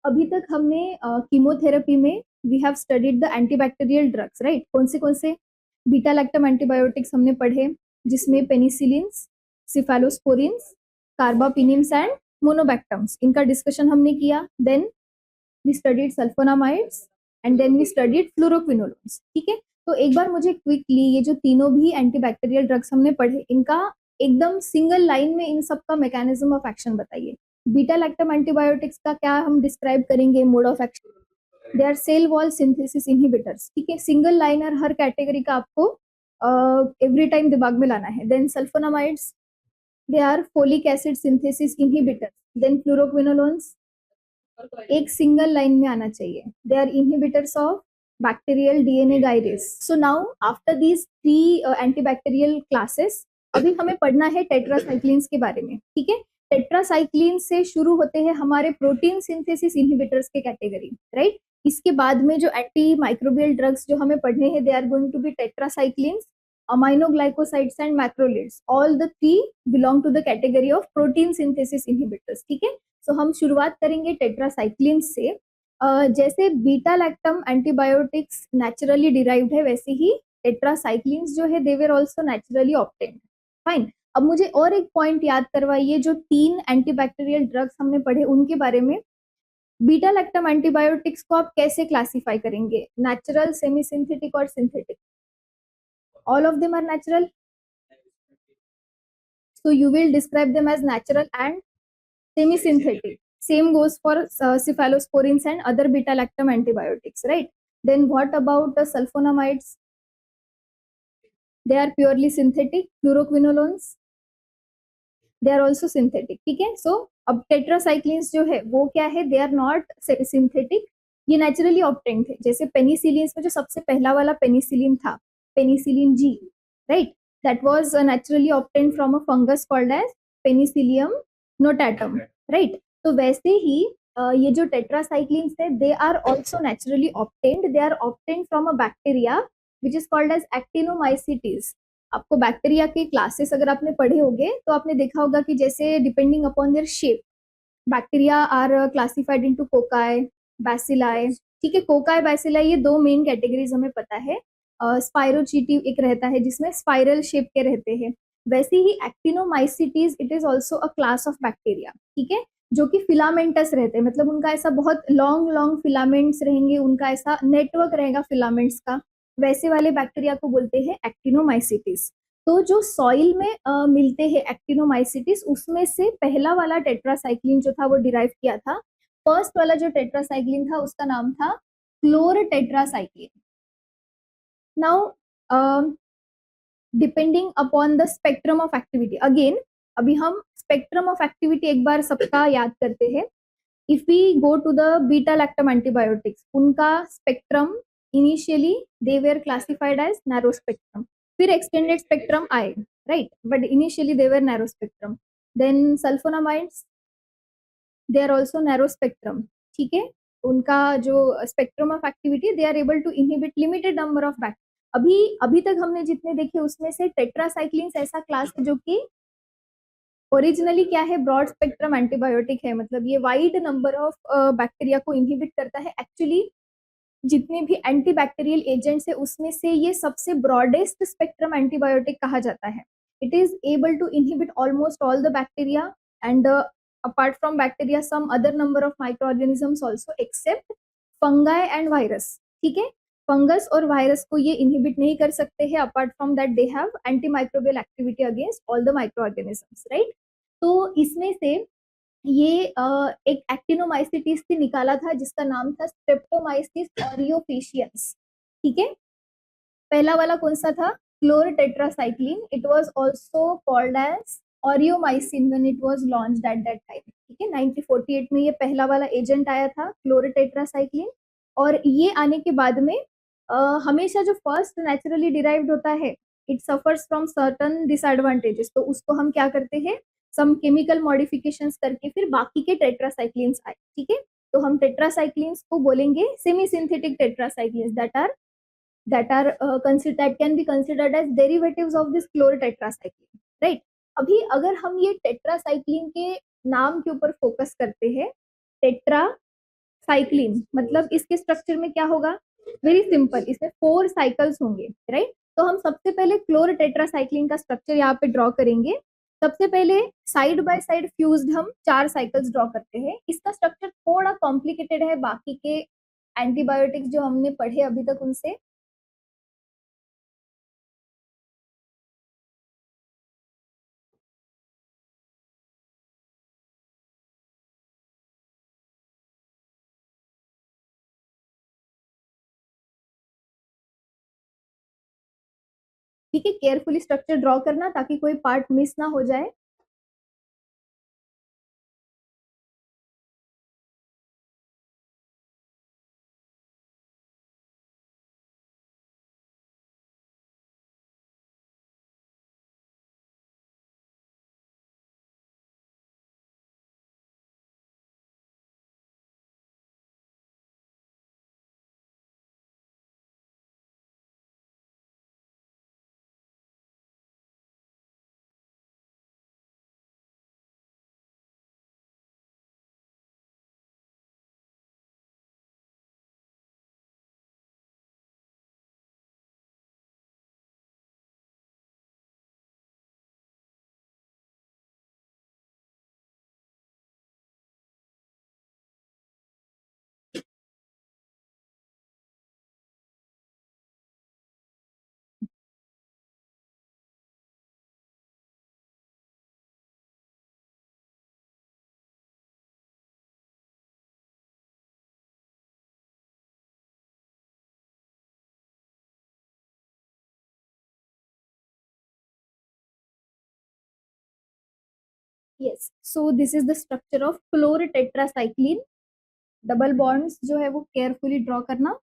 अभी तक हमने कीमोथेरेपी में we have studied the antibacterial drugs, right. कौन से बीटा लैक्टम एंटीबायोटिक्स हमने पढ़े, जिसमें penicillins, cephalosporins, carbapenems and monobactams, इनका डिस्कशन हमने किया। Then we studied sulphonamides and then we studied fluoroquinolones. ठीक है, तो एक बार मुझे क्विकली ये जो तीनों भी एंटीबैक्टीरियल ड्रग्स हमने पढ़े, इनका एकदम सिंगल लाइन में इन सब का मैकेनिज्म ऑफ एक्शन बताइए। बीटा लैक्टम एंटीबायोटिक्स का क्या हम डिस्क्राइब करेंगे, mode of action, they are cell wall synthesis inhibitors. ठीक है, सिंगल लाइनर हर कैटेगरी का आपको एवरी टाइम दिमाग में लाना है। Then sulfonamides, they are folic acid synthesis inhibitors. Then fluoroquinolones, एक सिंगल लाइन में आना चाहिए, they are inhibitors of bacterial DNA gyrase. So now after these three antibacterial classes, अभी हमें पढ़ना है टेट्रासाइक्लिन्स के बारे में। ठीक है, टेट्रासाइक्लिन से शुरू होते हैं हमारे प्रोटीन सिंथेसिस इनहिबिटर्स के कैटेगरी, राइट। इसके बाद में जो एंटी माइक्रोबियल ड्रग्स जो हमें पढ़ने हैं, they are going to be tetracyclines, aminoglycosides and macrolides, all the three belong to the category of protein synthesis inhibitors. ठीक है, तो हम शुरुआत करेंगे टेट्रासाइक्लिन से। जैसे beta lactam antibiotics naturally derived है, वैसे ही टेट्रासाइक्लिन्स जो है they were also naturally obtained. Fine, अब मुझे और एक पॉइंट याद करवाइए, जो तीन एंटीबैक्टीरियल ड्रग्स हमने पढ़े उनके बारे में। बीटा लैक्टम एंटीबायोटिक्स को आप कैसे क्लासिफाई करेंगे, नेचुरल, सेमी सिंथेटिक और synthetic? All of them are natural, so you will describe them as natural and semi-synthetic. Same goes for cephalosporins and other beta-lactam antibiotics, right? Then what about the sulfonamides? They are purely synthetic. Fluoroquinolones, they are also synthetic. ठीक है, so अब tetracyclines जो है वो क्या है, they are not synthetic, ये naturally obtained थे। जैसे पेनिसिलिन में जो सबसे पहला वाला पेनिसिलिन था, penicillin G, right? That was naturally obtained from a fungus called as Penicillium notatum, right? तो वैसे ही ये जो टेट्रासाइक्लिन्स है, they are also naturally obtained, they are obtained from a bacteria which is called as actinomycetes. आपको bacteria के classes अगर आपने पढ़े होंगे तो आपने देखा होगा कि जैसे depending upon their shape, bacteria are classified into cocci, bacilli. ठीक है, कोकाई, बैसिलाई, ये दो मेन कैटेगरीज हमें पता है। स्पाइरोचीटी एक रहता है जिसमें स्पाइरल शेप के रहते हैं। वैसे ही actinomycetes, it is also a class of bacteria. ठीक है, जो कि फिलामेंटस रहते हैं, मतलब उनका ऐसा बहुत लॉन्ग लॉन्ग फिलामेंट्स रहेंगे, उनका ऐसा नेटवर्क रहेगा फिलामेंट्स का। वैसे वाले बैक्टीरिया को बोलते हैं एक्टिनोमाइसिटीज। तो जो सॉइल में मिलते हैं एक्टिनोमाइसिटीज, उसमें से पहला वाला टेट्रासाइक्लिन जो था वो डिराइव किया था। फर्स्ट वाला जो टेट्रासाइक्लिन था उसका नाम था chlortetracycline. Now depending upon the spectrum of activity, again अभी हम स्पेक्ट्रम ऑफ एक्टिविटी एक बार सबका याद करते हैं। If we go to the beta lactam antibiotics, उनका spectrum initially they were classified as narrow spectrum, फिर एक्सटेंडेड स्पेक्ट्रम आए, right, but initially they were narrow spectrum. Then sulfonamides, they are also narrow spectrum. ठीक है, उनका जो spectrum of activity, they are able to inhibit limited number of bacteria. अभी तक हमने जितने देखे उसमें से टेट्रासाइक्लिन्स ऐसा क्लास है जो कि ओरिजिनली क्या है, ब्रॉड स्पेक्ट्रम एंटीबायोटिक है, मतलब ये वाइड नंबर ऑफ बैक्टीरिया को इनहिबिट करता है। एक्चुअली जितने भी एंटीबैक्टीरियल एजेंट्स है उसमें से ये सबसे ब्रॉडेस्ट स्पेक्ट्रम एंटीबायोटिक कहा जाता है। It is able to inhibit almost all the bacteria and apart from bacteria some other number of microorganisms also except fungi and virus। ठीक है, फंगस और वायरस को ये इनहिबिट नहीं कर सकते हैं, apart from that they have antimicrobial activity against all the microorganisms, right. तो इसमें से ये एक एक्टिनोमाइसिटीज से निकाला था जिसका नाम था स्ट्रेप्टोमाइसिस ऑरियोफेशियंस। ठीक है, पहला वाला कौन सा था, chlortetracycline, it was also called as Aureomycin when it was launched at that time. ठीक है, 1948 में ये पहला वाला एजेंट आया था क्लोर टेट्रासाइक्लिन। और ये आने के बाद में हमेशा जो फर्स्ट नेचुरली डिराइव्ड होता है, it suffers from certain disadvantages, तो उसको हम क्या करते हैं, सम केमिकल मॉडिफिकेशंस करके फिर बाकी के टेट्रासाइक्लिन्स आए। ठीक है, तो हम टेट्रासाइक्लिन्स को बोलेंगे semi synthetic tetracyclines that can be considered as derivatives of this chlorotetracycline, right? अभी अगर हम ये टेट्रासाइक्लिन के नाम के ऊपर फोकस करते हैं, टेट्रा साइक्लिन, मतलब इसके स्ट्रक्चर में क्या होगा, वेरी सिंपल, इसमें 4 साइकिल्स होंगे, राइट। तो हम सबसे पहले क्लोर टेट्रासाइक्लिन का स्ट्रक्चर यहाँ पे ड्रॉ करेंगे। सबसे पहले साइड बाय साइड फ्यूज्ड हम 4 साइकिल्स ड्रॉ करते हैं। इसका स्ट्रक्चर थोड़ा कॉम्प्लिकेटेड है बाकी के एंटीबायोटिक्स जो हमने पढ़े अभी तक उनसे। ठीक है, केयरफुली स्ट्रक्चर ड्रॉ करना ताकि कोई पार्ट मिस ना हो जाए। Yes, so this is the structure of chlortetracycline. Double bonds जो है वो केयरफुली ड्रॉ करना।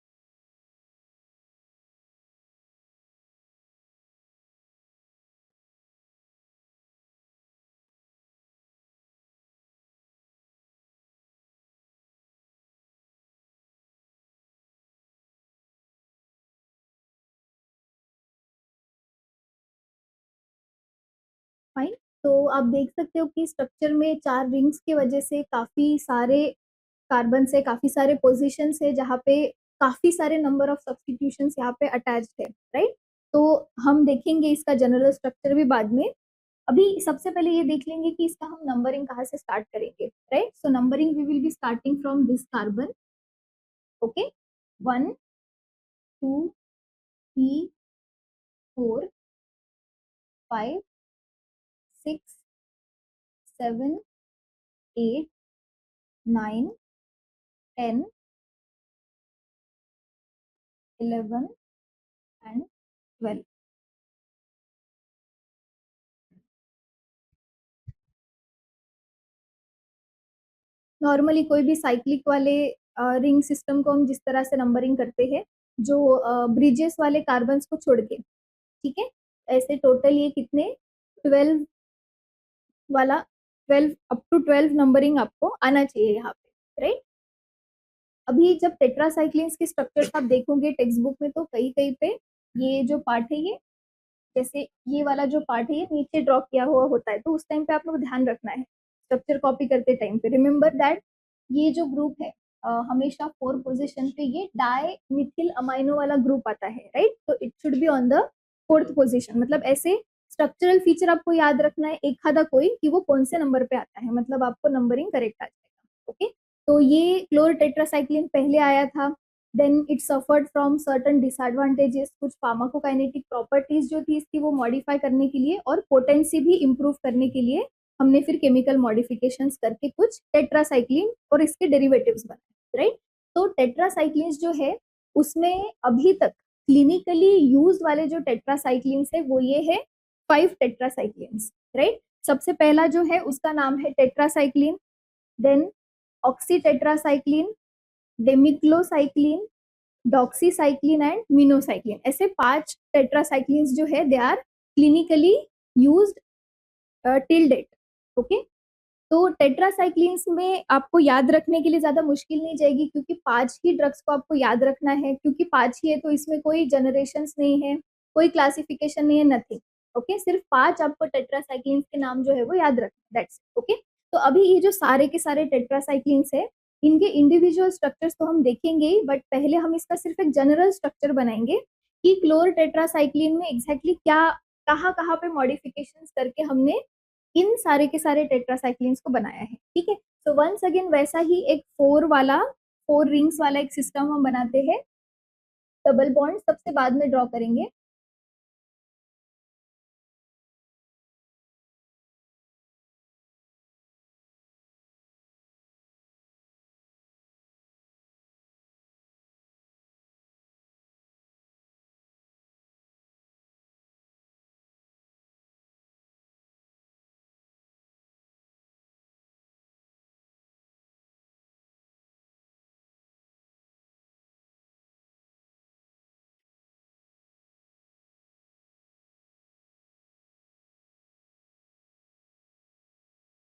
फाइन। तो आप देख सकते हो कि स्ट्रक्चर में 4 रिंग्स की वजह से काफी सारे कार्बन से, काफी सारे पोजिशन है जहाँ पे काफी सारे नंबर ऑफ सब्सटीट्यूशन यहाँ पे अटैच्ड है, राइट। तो हम देखेंगे इसका जनरल स्ट्रक्चर भी बाद में। अभी सबसे पहले ये देख लेंगे कि इसका हम नंबरिंग कहाँ से स्टार्ट करेंगे, right. So numbering we will be starting from this carbon. Okay, 1 2 3 4 5 6 7 8 9 10 11 and 12। Normally कोई भी साइक्लिक वाले रिंग सिस्टम को हम जिस तरह से नंबरिंग करते हैं, जो ब्रिजेस वाले कार्बन्स को छोड़ के, ठीक है। ऐसे टोटल ये कितने 12 वाला, 12 अप टू 12 नंबरिंग आपको आना चाहिए यहाँ पे, राइट। अभी जब टेट्रासाइक्लिन्स के स्ट्रक्चर्स आप देखोगे टेक्स्ट बुक में तो कहीं कहीं पे ये जो पार्ट है, ये जैसे ये वाला जो पार्ट है ये नीचे ड्रॉ किया हुआ होता है, तो उस टाइम पे आप लोग ध्यान रखना है स्ट्रक्चर कॉपी करते टाइम पे। रिमेंबर दैट ये जो ग्रुप है हमेशा 4 पोजीशन पे ये डाई मिथिल अमाइनो वाला ग्रुप आता है, राइट। तो it should be on the 4th position. मतलब ऐसे स्ट्रक्चरल फीचर आपको याद रखना है एक आधा कोई कि वो कौन से नंबर पे आता है, मतलब आपको नंबरिंग करेक्ट आ जाएगा। ओके, तो ये क्लोर टेट्रासाइक्लिन पहले आया था। Then it suffered from certain disadvantages, कुछ फार्माकोकाइनेटिक प्रॉपर्टीज जो थी इसकी वो मॉडिफाई करने के लिए और पोटेंसी भी इंप्रूव करने के लिए हमने फिर केमिकल मॉडिफिकेशंस करके कुछ टेट्रासाइक्लिन और इसके डेरिवेटिव्स बनाए, राइट। तो टेट्रासाइक्लिन्स जो है उसमें अभी तक क्लिनिकली यूज वाले जो टेट्रासाइक्लिन्स है वो ये है 5 टेट्रासाइक्लिन्स, राइट। सबसे पहला जो है उसका नाम है tetracycline, then oxytetracycline, demeclocycline, doxycycline and minocycline. ऐसे 5 टेट्रासाइक्लिन्स जो है they are clinically used till date. Okay, तो टेट्रासाइक्लिन्स में आपको याद रखने के लिए ज्यादा मुश्किल नहीं जाएगी क्योंकि 5 ही ड्रग्स को आपको याद रखना है, क्योंकि 5 ही है तो इसमें कोई जनरेशंस नहीं है, कोई क्लासिफिकेशन नहीं है, नथिंग। ओके, सिर्फ 5 आपको टेट्रासाइक्लिन्स के नाम जो है वो याद रखना, दैट्स ओके। तो अभी ये जो सारे के सारे टेट्रासाइक्लिन्स है इनके इंडिविजुअल स्ट्रक्चर्स तो हम देखेंगे ही, बट पहले हम इसका सिर्फ एक जनरल स्ट्रक्चर बनाएंगे कि क्लोर टेट्रासाइक्लिन में एग्जैक्टली क्या कहाँ कहाँ पे मॉडिफिकेशंस करके हमने इन सारे के सारे टेट्रासाइक्लिन्स को बनाया है, ठीक है। सो वंस अगेन वैसा ही एक 4 रिंग्स वाला एक सिस्टम हम बनाते हैं। डबल बॉन्ड सबसे बाद में ड्रॉ करेंगे।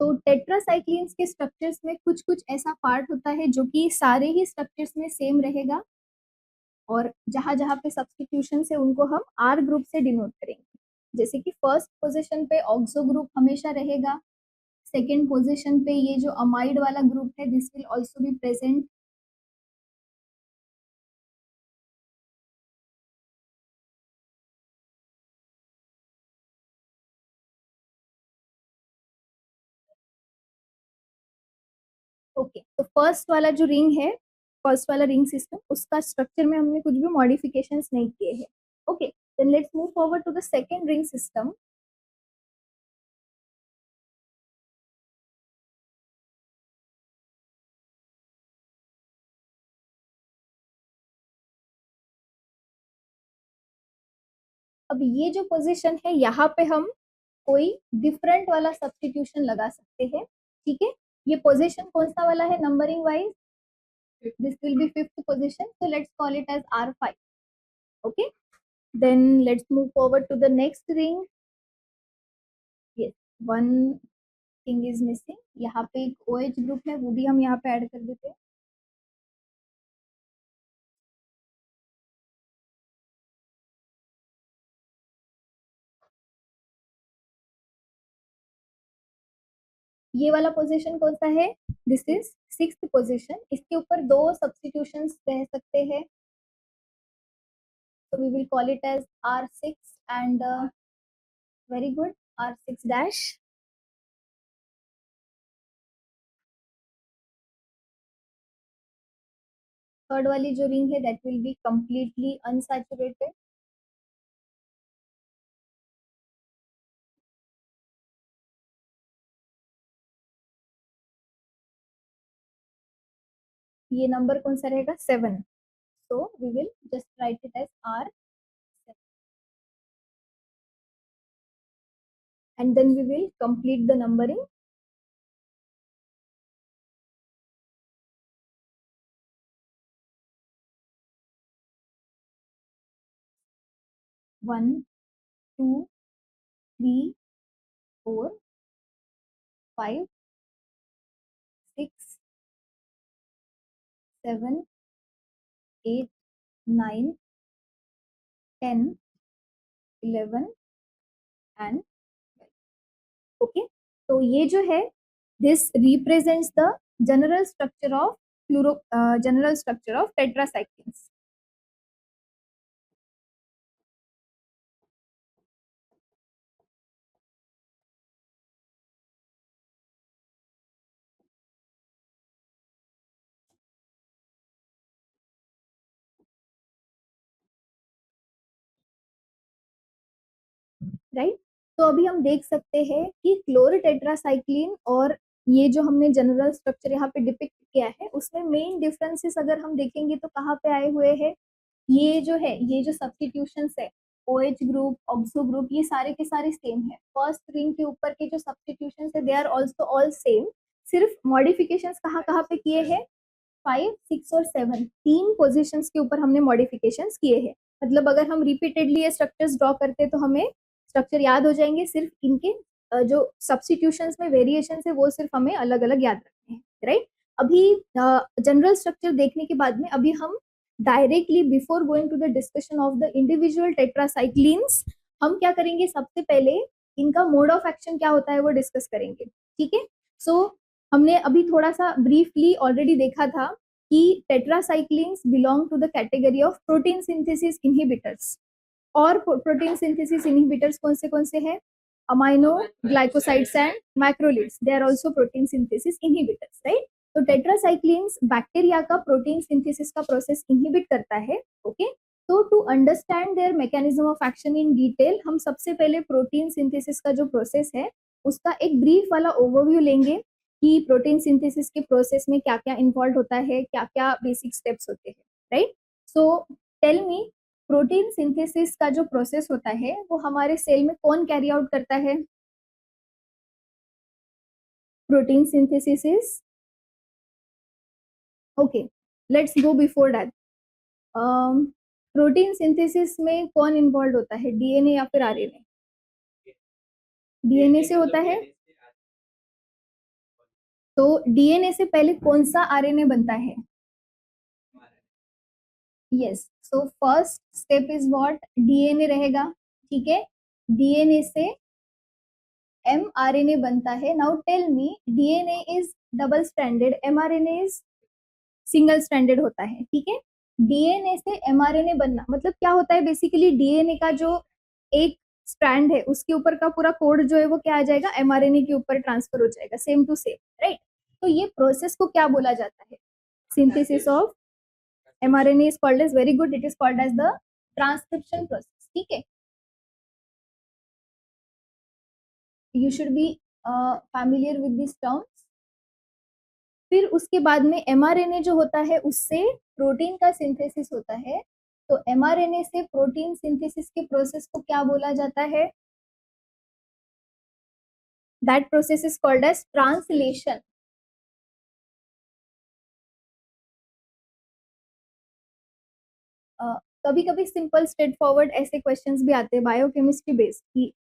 तो टेट्रासाइक्लिन्स के स्ट्रक्चर्स में कुछ कुछ ऐसा पार्ट होता है जो कि सारे ही स्ट्रक्चर्स में सेम रहेगा, और जहां जहां पे सब्स्टिट्यूशन है उनको हम आर ग्रुप से डिनोट करेंगे। जैसे कि फर्स्ट पोजीशन पे ऑक्सो ग्रुप हमेशा रहेगा, सेकेंड पोजीशन पे ये जो अमाइड वाला ग्रुप है this will also be present. Okay, तो फर्स्ट वाला जो रिंग है, फर्स्ट वाला रिंग सिस्टम, उसका स्ट्रक्चर में हमने कुछ भी मॉडिफिकेशंस नहीं किए हैं। Okay, then let's move forward to the second ring system. अब ये जो पोजीशन है यहाँ पे हम कोई डिफरेंट वाला सब्स्टिट्यूशन लगा सकते हैं, ठीक है। ये पोजीशन कौन सा वाला है numbering wise? This will be fifth position, so let's call it as R5. Okay, then let's move forward to the next ring. Yes, one thing is missing. यहाँ पे एक OH ग्रुप है, वो भी हम यहाँ पे ऐड कर देते हैं। ये वाला पोजीशन कौन सा है? This is sixth position. इसके ऊपर दो सब्स्टिट्यूशंस रह सकते हैं, so we will call it as R6 and very good, R6 dash. Third वाली जो रिंग है that will be completely unsaturated. ये नंबर कौन सा रहेगा? 7। So we will just write it as R and then we will complete the numbering. One, two, three, 4, 5, 6, 7, 8, 9, 10, 11 and 12. Okay, तो ये जो है this represents the general structure of general structure of tetracyclines. Right, तो अभी हम देख सकते हैं कि क्लोरोटेट्रासाइक्लिन और ये जो हमने जनरल स्ट्रक्चर यहाँ पे डिपिक्ट किया है उसमें मेन डिफरेंसेस अगर हम देखेंगे तो कहाँ पे आए हुए हैं? ये जो है, ये जो सब्स्टिट्यूशंस है, OH ग्रुप, ऑक्सो ग्रुप, ये सारे के सारे सेम है। फर्स्ट रिंग के ऊपर के जो सब्स्टिट्यूशंस है they are also all same, सिर्फ मॉडिफिकेशंस कहाँ कहाँ पे किए हैं? 5, 6 और 7 तीन पोजीशंस के ऊपर हमने मॉडिफिकेशंस किए हैं। मतलब अगर हम रिपीटेडली ये स्ट्रक्चर्स ड्रॉ करते तो हमें स्ट्रक्चर याद हो जाएंगे, सिर्फ इनके जो सब्स्टिट्यूशंस में वेरिएशन है वो सिर्फ हमें अलग अलग याद रखने हैं, राइट। अभी जनरल स्ट्रक्चर देखने के बाद में अभी हम directly before going to the discussion of the individual tetracyclines हम क्या करेंगे? सबसे पहले इनका मोड ऑफ एक्शन क्या होता है वो डिस्कस करेंगे, ठीक है। सो हमने अभी थोड़ा सा ब्रीफली ऑलरेडी देखा था कि tetracyclines belong to the category of protein synthesis inhibitors. और प्रोटीन सिंथेसिस इनहिबिटर्स कौन से हैं? Aminoglycosides and macrolides, they are also protein synthesis inhibitors, right? तो टेट्रासाइक्लिन्स बैक्टीरिया का प्रोटीन सिंथेसिस का प्रोसेस इनहिबिट करता है, ओके? तो to understand their mechanism of action in detail, हम सबसे पहले प्रोटीन सिंथेसिस का जो प्रोसेस है उसका एक ब्रीफ वाला ओवरव्यू लेंगे कि प्रोटीन सिंथेसिस के प्रोसेस में क्या क्या इन्वॉल्व होता है, क्या क्या बेसिक स्टेप्स होते हैं, right? So tell me, protein synthesis का जो प्रोसेस होता है वो हमारे सेल में कौन कैरी आउट करता है? Protein synthesis is, okay, let's go before that. Protein synthesis में कौन इन्वॉल्व होता है, डीएनए या फिर आरएनए? डीएनए से होता है। तो डीएनए से पहले कौन सा आरएनए बनता है? Yes, so first step is what? DNA रहेगा, ठीक है? डीएनए से mRNA बनता है। Now tell me, DNA is double stranded, mRNA is single stranded होता है, ठीक है? डीएनए से mRNA बनना मतलब क्या होता है? बेसिकली डीएनए का जो एक स्ट्रैंड है उसके ऊपर का पूरा कोड जो है वो क्या आ जाएगा? mRNA के ऊपर ट्रांसफर हो जाएगा, सेम टू सेम, राइट? तो ये प्रोसेस को क्या बोला जाता है? Synthesis of mRNA is called as, very good, it is called as the transcription process, ठीक है? You should be familiar with these terms. फिर उसके बाद में mRNA जो होता है उससे प्रोटीन का सिंथेसिस होता है। तो mRNA से प्रोटीन सिंथेसिस के प्रोसेस को क्या बोला जाता है? That process is called as translation. कभी कभी सिंपल स्ट्रेट फॉरवर्ड ऐसे क्वेश्चंस भी आते हैं बायोकेमिस्ट्री बेस्ड कि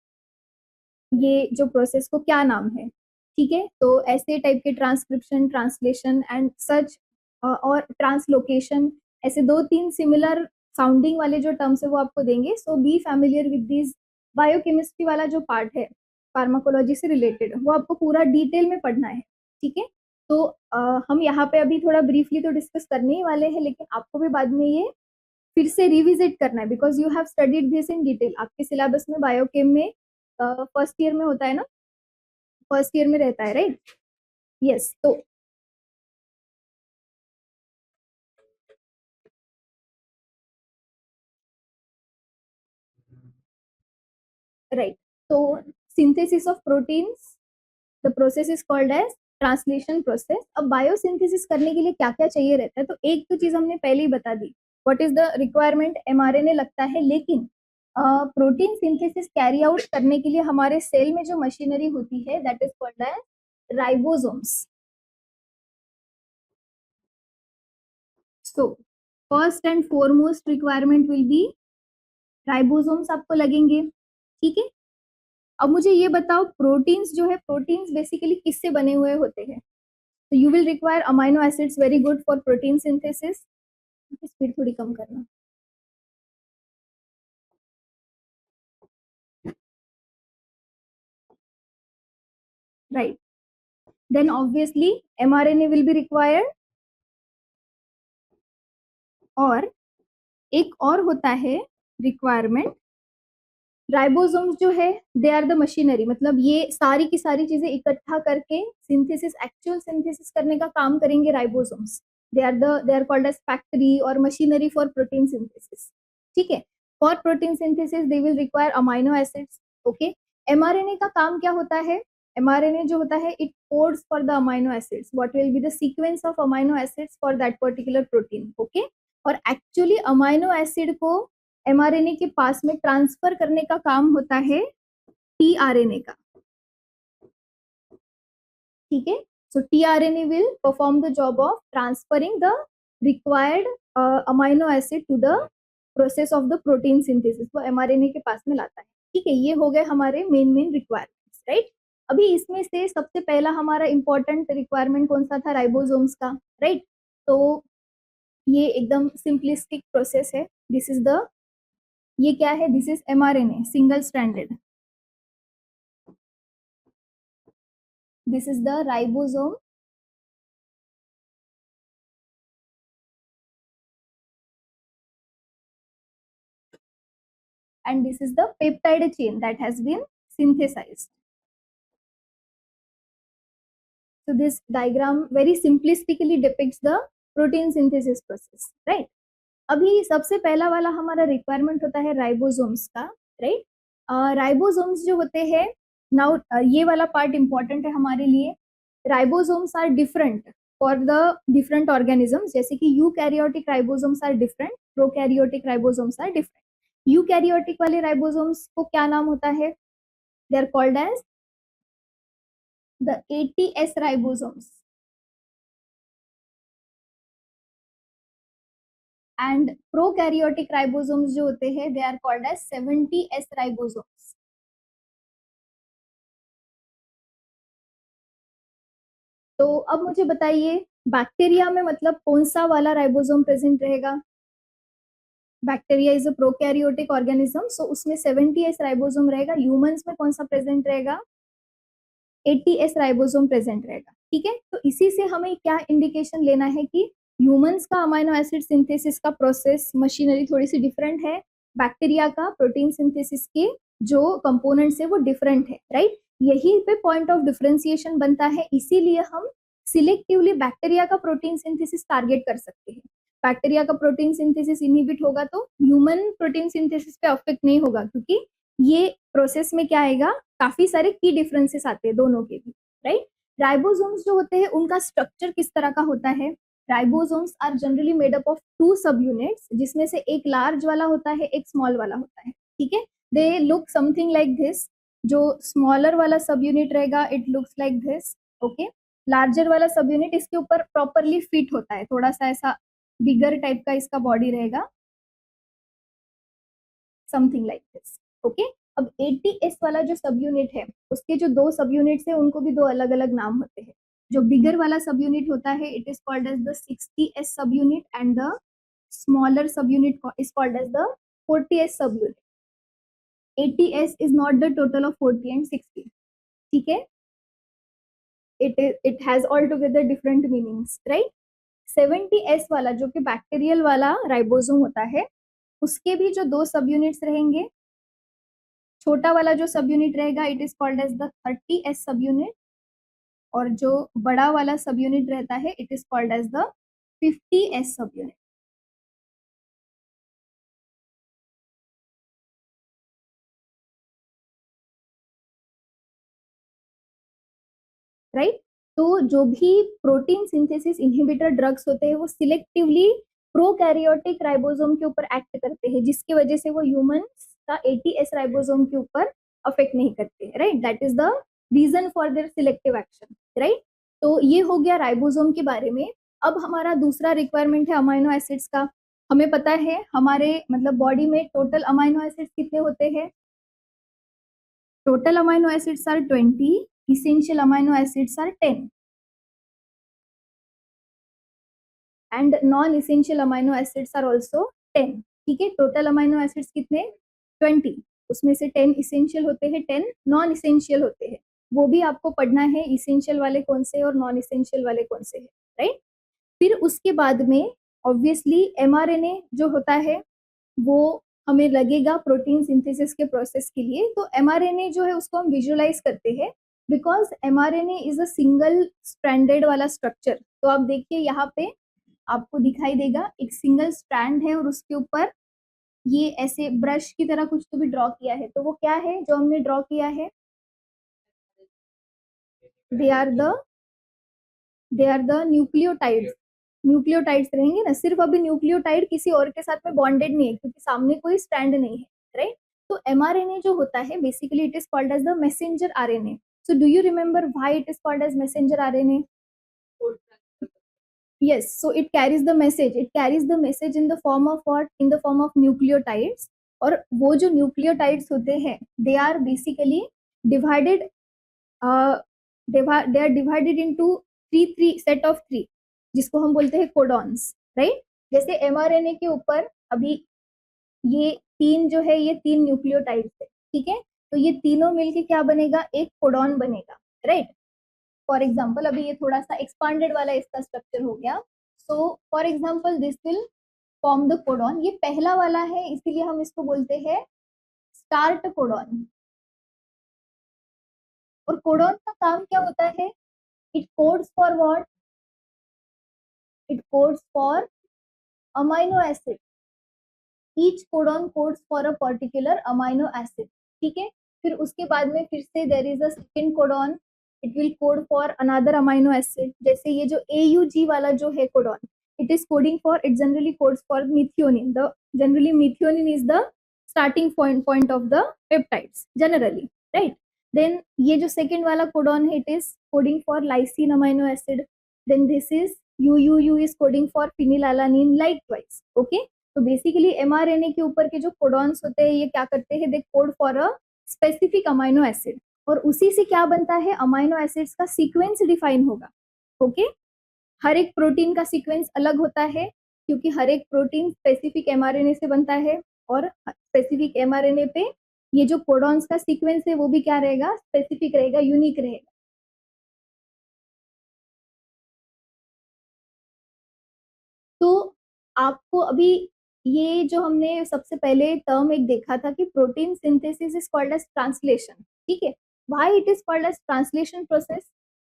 ये जो प्रोसेस को क्या नाम है, ठीक है? तो ऐसे टाइप के ट्रांसक्रिप्शन, ट्रांसलेशन एंड सच और ट्रांसलोकेशन, ऐसे दो तीन सिमिलर साउंडिंग वाले जो टर्म्स है वो आपको देंगे। So be familiar with this. Biochemistry वाला जो पार्ट है फार्माकोलॉजी से रिलेटेड, वो आपको पूरा डिटेल में पढ़ना है, ठीक है? तो हम यहाँ पे अभी थोड़ा ब्रीफली तो डिस्कस करने ही वाले हैं, लेकिन आपको भी बाद में ये फिर से रिविजिट करना है because you have studied this in detail. आपके सिलेबस में बायोकेम में फर्स्ट ईयर में होता है ना, फर्स्ट ईयर में रहता है, राइट? यस, तो राइट, तो synthesis of proteins, the process is called as translation process. अब बायोसिंथेसिस करने के लिए क्या क्या चाहिए रहता है? तो एक तो चीज हमने पहले ही बता दी, what is the requirement? mRNA लगता है, लेकिन प्रोटीन सिंथेसिस कैरी आउट करने के लिए हमारे सेल में जो मशीनरी होती है that is called as ribosomes. So first and foremost requirement will be ribosomes, आपको लगेंगे, ठीक है? अब मुझे ये बताओ, प्रोटीन्स जो है, प्रोटीन्स बेसिकली किससे बने हुए होते हैं? तो you will require amino acids, very good, for protein synthesis. Speed थोड़ी कम करना, right? Then obviously mRNA will be required, और एक और होता है रिक्वायरमेंट, राइबोसोम्स जो है दे आर द मशीनरी, मतलब ये सारी की सारी चीजें इकट्ठा करके सिंथेसिस, एक्चुअल सिंथेसिस करने का काम करेंगे ribosomes. They are called as factory और मशीनरी फॉर प्रोटीन सिंथेसिस, ठीक है? For protein synthesis they will require amino acids, okay? mRNA का काम क्या होता है? mRNA जो होता है it codes for the amino acids, what will be the sequence of amino acids for that particular protein, okay? और एक्चुअली अमाइनो एसिड को mRNA के पास में ट्रांसफर करने का काम होता है tRNA का, ठीक है? So tRNA will perform the job of transferring the required amino acid to the process of the protein synthesis, वो mRNA के पास में लाता है, ठीक है? ये हो गए हमारे मेन रिक्वायरमेंट्स, राइट? अभी इसमें से सबसे पहला हमारा इंपॉर्टेंट रिक्वायरमेंट कौन सा था? राइबोसोम्स का, राइट? तो ये एकदम सिंपलिस्टिक प्रोसेस है। दिस इज द, ये क्या है? This is mRNA, single stranded. This is the ribosome, and this is the peptide chain that has been synthesized. So this diagram very simplistically depicts the protein synthesis process, right? अभी सबसे पहला वाला हमारा requirement होता है ribosomes का, right? Ribosomes जो होते हैं, नाउ ये वाला पार्ट इंपॉर्टेंट है हमारे लिए. Ribosomes are different for the different organisms, जैसे कि eukaryotic ribosomes are different, prokaryotic ribosomes are different. Eukaryotic वाले राइबोसोम्स को क्या नाम होता है? They are called as the ATS ribosomes. And prokaryotic ribosomes जो होते हैं, they are called as 70S ribosomes. तो अब मुझे बताइए, बैक्टीरिया में मतलब कौन सा वाला राइबोसोम प्रेजेंट रहेगा? Bacteria is a prokaryotic organism, so उसमें 70S राइबोसोम रहेगा. ह्यूमंस में कौन सा प्रेजेंट रहेगा? 80S राइबोसोम प्रेजेंट रहेगा. ठीक है, तो इसी से हमें क्या इंडिकेशन लेना है कि ह्यूमंस का अमाइनो एसिड सिंथेसिस का प्रोसेस मशीनरी थोड़ी सी डिफरेंट है, बैक्टीरिया का प्रोटीन सिंथेसिस के जो कंपोनेंट्स है वो डिफरेंट है, राइट? यही पे पॉइंट ऑफ डिफरेंशिएशन बनता है, इसीलिए हम सिलेक्टिवली बैक्टीरिया का प्रोटीन सिंथेसिस टारगेट कर सकते हैं. बैक्टीरिया का प्रोटीन सिंथेसिस इनहिबिट होगा तो ह्यूमन प्रोटीन सिंथेसिस पे अफेक्ट नहीं होगा, क्योंकि ये प्रोसेस में क्या आएगा, काफी सारे की डिफरेंसेस आते हैं दोनों के भी, राइट? राइबोसोम्स जो होते हैं उनका स्ट्रक्चर किस तरह का होता है? Ribosomes are generally made up of 2 सब यूनिट्स, जिसमें से एक लार्ज वाला होता है, एक स्मॉल वाला होता है. ठीक है, they look something like this. जो स्मॉलर वाला सब यूनिट रहेगा, it looks like this. Okay, larger वाला सब यूनिट इसके ऊपर प्रॉपरली फिट होता है, थोड़ा सा ऐसा बिगर टाइप का इसका बॉडी रहेगा, समथिंग लाइक दिस. ओके, अब 80S वाला जो सब यूनिट है, उसके जो 2 सब यूनिट्स है उनको भी 2 अलग अलग नाम होते हैं. जो बिगर वाला सब यूनिट होता है, it is called as the 60S subunit, and the smaller subunit is called as the 40S subunit. 80S is not the total of 40 and 60. ठीक है, it has altogether different meanings, right? 70S वाला जो कि bacterial वाला ribosome होता है, उसके भी जो 2 सब यूनिट्स रहेंगे, छोटा वाला जो सब यूनिट रहेगा, it is called as the 30S सब यूनिट, और जो बड़ा वाला सब यूनिट रहता है, it is called as the 50S सब यूनिट. राइट? तो जो भी प्रोटीन सिंथेसिस इनहिबिटर ड्रग्स होते हैं, वो सिलेक्टिवली प्रोकैरियोटिक राइबोसोम के ऊपर एक्ट करते हैं, जिसकी वजह से वो ह्यूमंस का 80S राइबोसोम के ऊपर अफेक्ट नहीं करते, right? That is the reason for their selective action, right? तो ये हो गया राइबोसोम के बारे में. अब हमारा दूसरा रिक्वायरमेंट है अमाइनो एसिड्स का. हमें पता है हमारे मतलब बॉडी में टोटल अमाइनो एसिड्स कितने होते हैं? Total amino acids are 20, essential amino acids are 10, and non-essential amino acids are also 10. ठीक है, टोटल अमाइनो एसिड्स कितने? 20, उसमें से 10 इसेंशियल होते हैं, 10 नॉन इसेंशियल होते हैं. वो भी आपको पढ़ना है, इसेंशियल वाले कौन से और नॉन इसेंशियल वाले कौन से हैं, राइट? फिर उसके बाद में ऑब्वियसली mRNA जो होता है वो हमें लगेगा प्रोटीन सिंथेसिस के प्रोसेस के लिए. तो mRNA जो है उसको हम विजुअलाइज करते हैं, because mRNA is a single stranded वाला स्ट्रक्चर. तो आप देखिए यहाँ पे आपको दिखाई देगा एक सिंगल स्ट्रैंड है, और उसके ऊपर ये ऐसे ब्रश की तरह कुछ तो भी ड्रॉ किया है. तो वो क्या है जो हमने ड्रॉ किया है? They are the nucleotides. Nucleotides रहेंगे ना. सिर्फ अभी न्यूक्लियोटाइड किसी और के साथ में बॉन्डेड नहीं है, क्योंकि सामने कोई स्ट्रैंड नहीं है, राइट? तो mRNA जो होता है basically it is called as the messenger RNA. So do you remember why it is called as messenger RNA? Yes, so it carries the message. It carries the message in the form of what? In the form of nucleotides. और वो जो nucleotides होते हैं, they are basically divided. They are divided into three set of 3, जिसको हम बोलते हैं codons, right? जैसे mRNA के ऊपर अभी ये 3 जो है, ये 3 न्यूक्लियोटाइड्स है, ठीक है? तो ये तीनों मिलके क्या बनेगा? एक कोडॉन बनेगा, राइट? फॉर एग्जाम्पल अभी ये थोड़ा सा एक्सपांडेड वाला इसका स्ट्रक्चर हो गया. So for example this will form the codon. ये पहला वाला है, इसीलिए हम इसको बोलते हैं स्टार्ट कोडॉन। और कोडॉन का काम क्या होता है? It codes for what? It codes for amino acid. Each codon codes for a particular amino acid. ठीक है, फिर उसके बाद में फिर से there is a second codon, it will code for another amino acid. जैसे ये जो AUG वाला जो है कोडॉन, it is coding for, it generally codes for methionine. The generally methionine is the starting point of the peptides generally, right. Then ये जो second वाला कोडॉन है, it is coding for lysine amino acid. Then this is UUU is coding for phenylalanine likewise. Okay, तो basically mRNA के ऊपर के जो codons होते हैं ये क्या करते हैं, they code for a specific amino acid. और उसी से क्या बनता है, अमाइनो एसिड्स का सीक्वेंस डिफाइन होगा। ओके, हर एक प्रोटीन का सीक्वेंस अलग होता है क्योंकि हर एक प्रोटीन स्पेसिफिक mRNA से बनता है, और स्पेसिफिक mRNA पे ये जो कोडॉन्स का सीक्वेंस है वो भी क्या रहेगा, स्पेसिफिक रहेगा, यूनिक रहेगा। तो आपको अभी ये जो हमने सबसे पहले टर्म एक देखा था कि protein synthesis is called as translation. ठीक है, why it is called as translation process?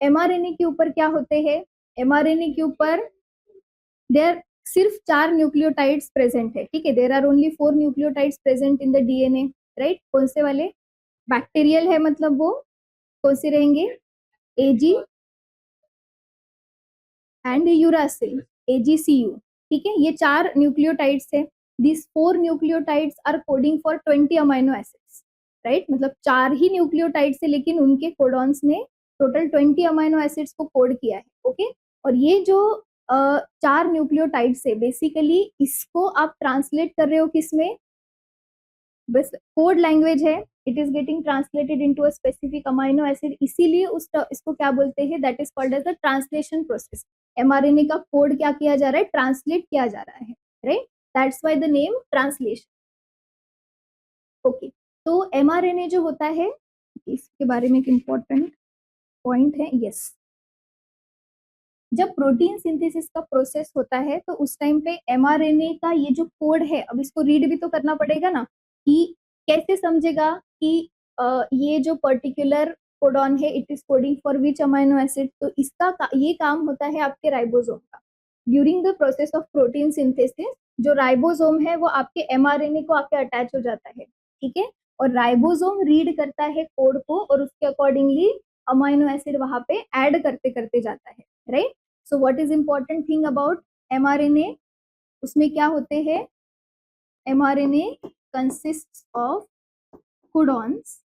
mRNA के ऊपर क्या होते हैं, mRNA के ऊपर देयर सिर्फ 4 न्यूक्लियोटाइड्स प्रेजेंट है। ठीक है, there are only 4 nucleotides present in the DNA, right. कौन से वाले? बैक्टीरियल है, मतलब वो कौन से रहेंगे, AG एंड यूरासिल, AGCU। ठीक है, ये 4 न्यूक्लियोटाइड्स है। This 4 nucleotides are coding for 20 amino acids, right. मतलब 4 ही न्यूक्लियोटाइड्स है लेकिन उनके कोडॉन्स ने टोटल 20 अमाइनो एसिड्स को कोड किया है। ओके, और ये जो 4 न्यूक्लियोटाइड्स है, बेसिकली इसको आप ट्रांसलेट कर रहे हो किसमें, बस कोड लैंग्वेज है। It is getting translated into a specific amino acid, इसीलिए उस इसको क्या बोलते हैं, that is called as the translation process. mRNA का कोड क्या किया जा रहा है, ट्रांसलेट किया जा रहा है, right. That's why the name translation. Okay, तो mRNA जो होता है, इसके बारे में एक इम्पोर्टेंट पॉइंट है, यस। जब प्रोटीन सिंथेसिस का प्रोसेस होता है तो उस टाइम पे mRNA का ये जो कोड है, अब इसको रीड भी तो करना पड़ेगा ना, कि कैसे समझेगा कि ये जो पर्टिकुलर कोडॉन है, it is coding for which amino acid. तो इसका ये काम होता है आपके राइबोसोम का। During the process of protein synthesis जो राइबोसोम है वो आपके mRNA को आके अटैच हो जाता है। ठीक है, और राइबोसोम रीड करता है कोड को और उसके अकॉर्डिंगली अमाइनो एसिड वहां पे ऐड करते करते जाता है, right. So what is important thing about mRNA, उसमें क्या होते हैं, mRNA कंसिस्ट ऑफ कोडॉन्स,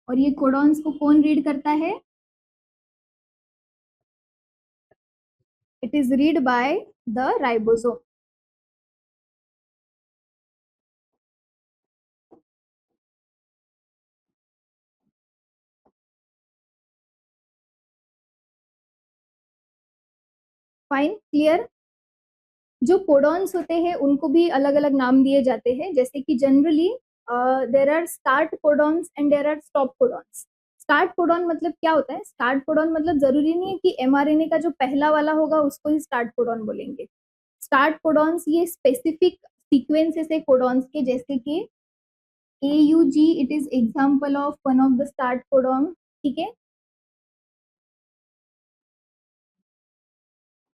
और ये कोडॉन्स को कौन रीड करता है, it is read by the ribosome. Fine, clear. जो कोडॉन्स होते हैं उनको भी अलग अलग नाम दिए जाते हैं, जैसे कि generally there are start codons and there are stop codons. Start codon मतलब क्या होता है, स्टार्ट कोडॉन मतलब जरूरी नहीं है कि mRNA का जो पहला वाला होगा उसको ही स्टार्ट कोडॉन बोलेंगे। स्टार्ट कोडॉन्स ये स्पेसिफिक सीक्वेंसेस है कोडॉन्स के, जैसे कि AUG, it is example of one of the start codon. ठीक है,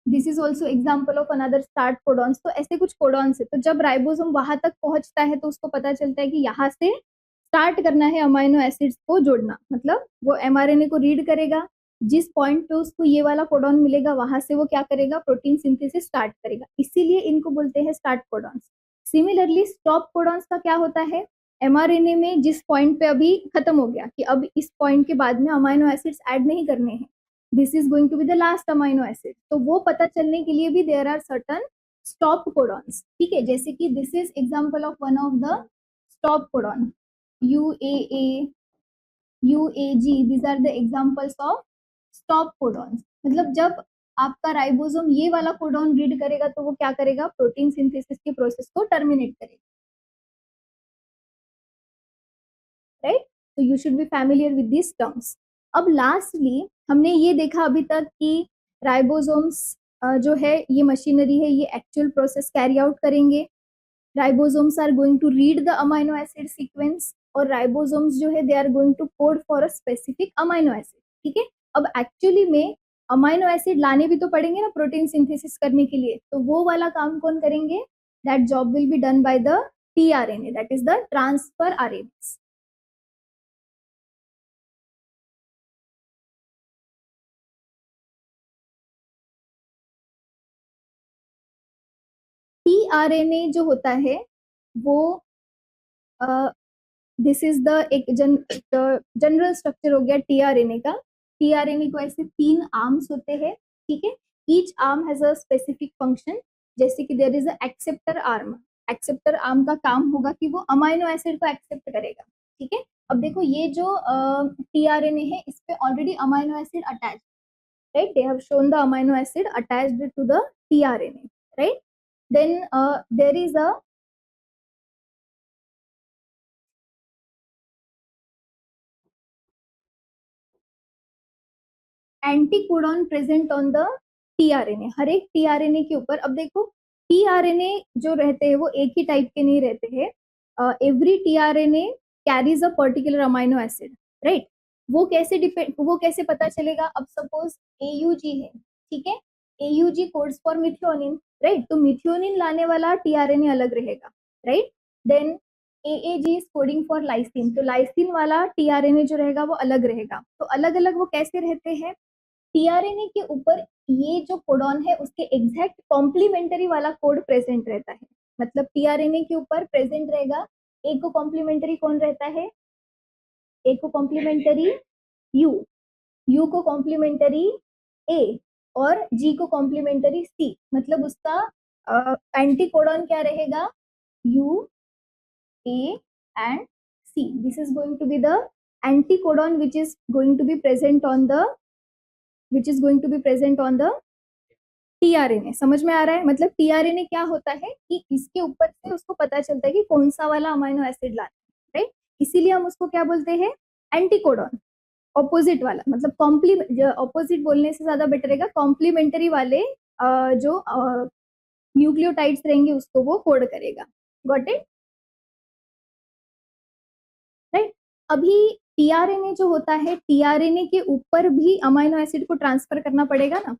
this is also example of another start codons. तो ऐसे कुछ कोडॉन्स है, तो जब राइबोसोम वहां तक पहुंचता है तो उसको पता चलता है कि यहाँ से स्टार्ट करना है अमाइनो एसिड्स को जोड़ना। मतलब वो mRNA को रीड करेगा, जिस पॉइंट पे उसको ये वाला कोडॉन मिलेगा वहां से वो क्या करेगा, प्रोटीन सिंथेसिस स्टार्ट करेगा, इसीलिए इनको बोलते हैं start codons. Similarly stop codons का क्या होता है, mRNA में जिस पॉइंट पे अभी खत्म हो गया कि अब इस पॉइंट के बाद में अमाइनो एसिड्स ऐड नहीं करने हैं, this is going to be the last amino acid, तो वो पता चलने के लिए भी there are certain stop codons. ठीक है, जैसे कि this is example of one of the stop codon, UAA, UAG, these are the examples of stop codons। मतलब जब आपका राइबोसोम ये वाला कोडॉन रीड करेगा तो वो क्या करेगा, प्रोटीन सिंथेसिस के प्रोसेस को टर्मिनेट करेगा, राइट। तो you should be familiar with this terms. अब लास्टली हमने ये देखा अभी तक कि राइबोसोम्स जो है ये मशीनरी है, ये एक्चुअल प्रोसेस कैरी आउट करेंगे। Ribosomes are going to read the amino acid sequence, और राइबोसोम्स जो है they are going to code for a specific amino acid. ठीक है, अब एक्चुअली में अमाइनो एसिड लाने भी तो पड़ेंगे ना प्रोटीन सिंथेसिस करने के लिए, तो वो वाला काम कौन करेंगे? That job will be done by the tRNA, that is the transfer RNS. tRNA जो होता है वो दिस इज द एक जनरल स्ट्रक्चर हो गया tRNA का। tRNA को ऐसे 3 आर्म्स होते हैं। ठीक है, each arm has a specific function. जैसे कि there is a acceptor arm, acceptor arm का काम होगा कि वो अमाइनो एसिड को एक्सेप्ट करेगा। ठीक है, अब देखो ये जो tRNA है इस पे already amino acid attach, right? They have shown the amino acid attached to the tRNA, right? Then there is a anticodon present on the tRNA, हर एक tRNA के ऊपर। अब देखो tRNA जो रहते हैं वो एक ही टाइप के नहीं रहते हैं, every tRNA carries a particular amino acid, right? वो कैसे डिपेंड, वो कैसे पता चलेगा? अब सपोज AUG है, ठीक है, AUG codes for methionine, right? तो मिथियोनिन लाने वाला tRNA अलग रहेगा, right? Then AAG is coding for lysine, तो लाइसिन वाला tRNA जो रहेगा वो अलग रहेगा। तो अलग अलग वो कैसे रहते हैं? tRNA के ऊपर ये जो कोडॉन है उसके एग्जैक्ट कॉम्प्लीमेंटरी वाला कोड प्रेजेंट रहता है। मतलब tRNA के ऊपर प्रेजेंट रहेगा, एक को कॉम्प्लीमेंटरी कौन रहता है? एक को कॉम्प्लीमेंटरी U, U को कॉम्प्लीमेंटरी A, और G को कॉम्प्लीमेंटरी C। मतलब उसका एंटी कोडॉन क्या रहेगा? U, A and C. This is going to be the anticodon which is going to be present on the tRNA। समझ में आ रहा है? मतलब tRNA क्या होता है कि इसके ऊपर से उसको पता चलता है कि कौन सा वाला अमाइनो एसिड लाना है, राइट? इसीलिए हम उसको क्या बोलते हैं? एंटीकोडॉन। ऑपोजिट वाला, मतलब कॉम्प्लीमेंट, ऑपोजिट बोलने से ज्यादा बेटर रहेगा, कॉम्प्लीमेंटरी वाले जो न्यूक्लियोटाइड्स रहेंगे उसको वो कोड करेगा। Got it? राइट? अभी tRNA जो होता है, tRNA के ऊपर भी अमाइनो एसिड को ट्रांसफर करना पड़ेगा ना,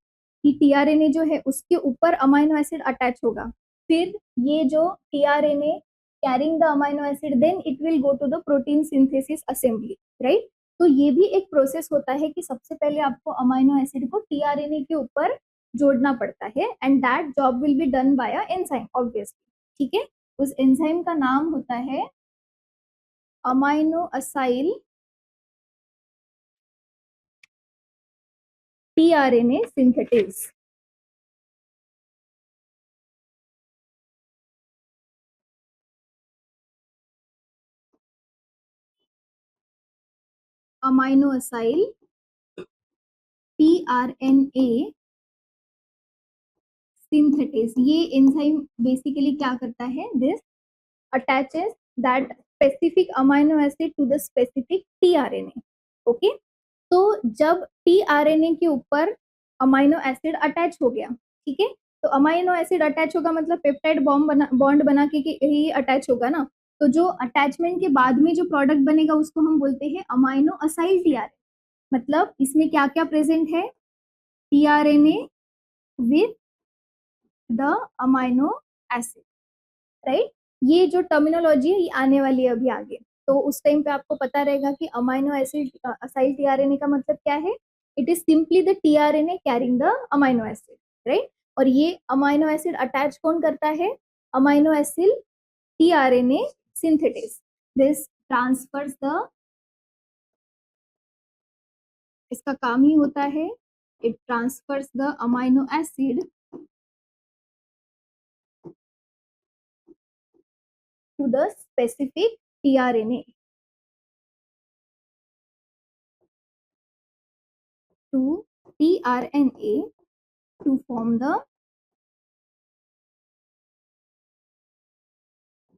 कि tRNA जो है उसके ऊपर अमाइनो एसिड अटैच होगा, फिर ये जो tRNA carrying the amino acid then it will go to the protein synthesis assembly, right? तो ये भी एक प्रोसेस होता है कि सबसे पहले आपको अमाइनो एसिड को tRNA के ऊपर जोड़ना पड़ता है, and that job will be done by a enzyme obviously. ठीक है, उस एंजाइम का नाम होता है amino acyl tRNA synthesis। Amino acyl tRNA synthetase, ये एंजाइम बेसिकली क्या करता है? This attaches that specific amino acid to the specific tRNA। Okay, तो जब tRNA के ऊपर अमाइनो एसिड अटैच हो गया, ठीक है, तो अमाइनो एसिड अटैच होगा मतलब पेप्टाइड बॉन्ड बना के ही अटैच होगा ना। तो जो अटैचमेंट के बाद में जो प्रोडक्ट बनेगा उसको हम बोलते हैं अमाइनो असाइल tRNA। मतलब इसमें क्या क्या प्रेजेंट है? tRNA with the amino acid, right? ये जो टर्मिनोलॉजी है ये आने वाली है अभी आगे, तो उस टाइम पे आपको पता रहेगा कि अमाइनो एसिड असाइल tRNA का मतलब क्या है। It is simply the tRNA carrying the amino acid, right? और ये अमाइनो एसिड अटैच कौन करता है? Amino acid tRNA synthetase. This transverse the, इसका काम ही होता है, it transverse the amino acid to the specific tRNA to tRNA to form the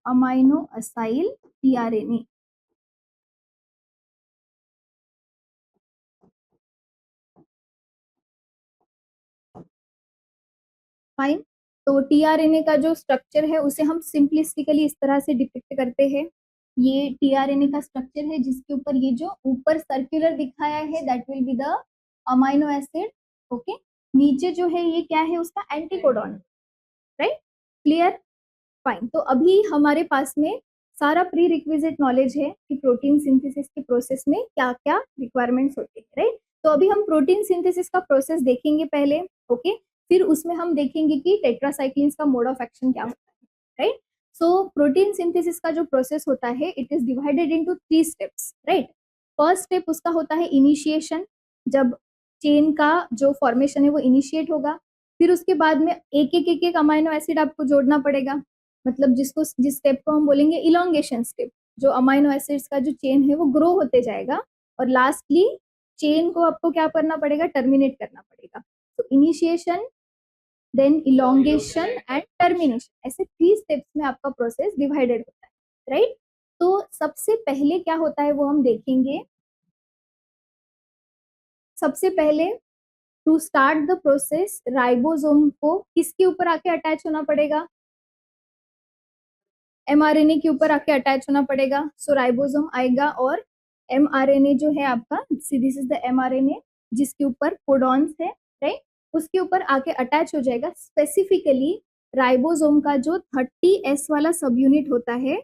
amino acyl tRNA। Fine. तो टीआरएनए का जो स्ट्रक्चर है उसे हम सिंपलिस्टिकली इस तरह से डिपिक्ट करते हैं। ये टीआरएनए का स्ट्रक्चर है जिसके ऊपर ये जो ऊपर सर्कुलर दिखाया है that will be the amino acid. Okay, नीचे जो है ये क्या है, उसका एंटीकोडॉन, राइट? क्लियर? फाइन। तो अभी हमारे पास में सारा प्री रिक्विजिट नॉलेज है कि प्रोटीन सिंथेसिस के प्रोसेस में क्या क्या रिक्वायरमेंट्स होती है, राइट? तो अभी हम प्रोटीन सिंथेसिस का प्रोसेस देखेंगे पहले। ओके, फिर उसमें हम देखेंगे कि टेट्रासाइक्लिन्स का मोड ऑफ एक्शन क्या होता है, राइट? सो प्रोटीन सिंथेसिस का जो प्रोसेस होता है it is divided into 3 steps, right? First step उसका होता है इनिशिएशन, जब चेन का जो फॉर्मेशन है वो इनिशिएट होगा। फिर उसके बाद में एक एक अमाइनो एसिड आपको जोड़ना पड़ेगा, मतलब जिस स्टेप को हम बोलेंगे इलोंगेशन स्टेप, जो अमाइनो एसिड्स का जो चेन है वो ग्रो होते जाएगा और लास्टली चेन को आपको क्या करना पड़ेगा, टर्मिनेट करना पड़ेगा। तो initiation, then elongation and termination, ऐसे 3 स्टेप्स में आपका प्रोसेस डिवाइडेड होता है, राइट? तो सबसे पहले क्या होता है वो हम देखेंगे। सबसे पहले to start the process ribosome को किसके ऊपर आके अटैच होना पड़ेगा, एमआरएनए के ऊपर आके अटैच होना पड़ेगा। सो राइबोसोम आएगा और एमआरएनए जो है आपका, दिस इज द एमआरएनए जिसके ऊपर कोडॉन्स है, राइट? उसके ऊपर आके अटैच हो जाएगा। स्पेसिफिकली राइबोसोम का जो 30S वाला सब यूनिट होता है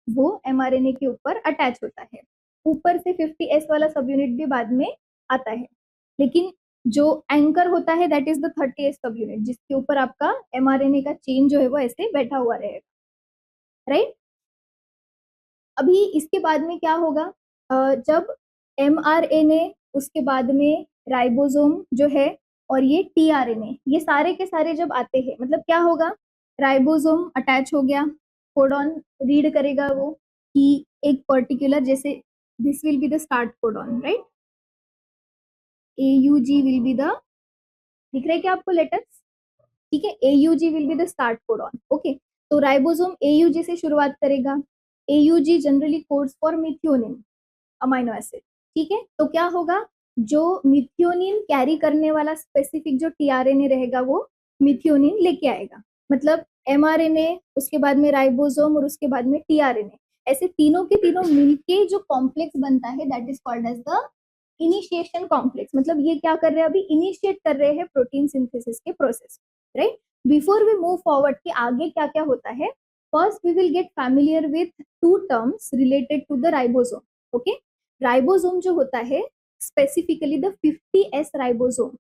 वो एमआरएनए के ऊपर अटैच होता है। ऊपर से 50S वाला सब यूनिट भी बाद में आता है, लेकिन जो एंकर होता है दैट इज द 30S सब यूनिट जिसके ऊपर आपका एमआरएनए का चेन जो है वो ऐसे बैठा हुआ रहेगा, राइट? अभी इसके बाद में क्या होगा, जब एमआरएनए, उसके बाद में राइबोसोम जो है और ये टीआरएनए, ये सारे के सारे जब आते हैं मतलब क्या होगा, राइबोसोम अटैच हो गया, कोडॉन रीड करेगा वो कि एक पर्टिकुलर, जैसे this will be the start codon, right? AUG will be the, दिख रहा है क्या आपको लेटर्स? ठीक है, AUG will be the start codon. Okay, तो राइबोसोम AUG से शुरुआत करेगा। AUG generally codes for methionine amino acid, ठीक है? तो क्या होगा, जो मिथ्योनिन कैरी करने वाला स्पेसिफिक जो टीआरएनए रहेगा वो मिथ्योनिन लेके आएगा। मतलब एमआरएनए, उसके बाद में राइबोसोम और उसके बाद में टीआरएनए, ऐसे तीनों के तीनों मिलके जो कॉम्प्लेक्स बनता है that is called as the initiation complex. मतलब ये क्या कर रहे हैं, अभी इनिशिएट कर रहे हैं प्रोटीन सिंथेसिस के process, right? Before we move forward कि आगे क्या क्या होता है, first we will get familiar with 2 terms related to the ribosome. Okay, ribosome जो होता है स्पेसिफिकली द 50S राइबोसोम,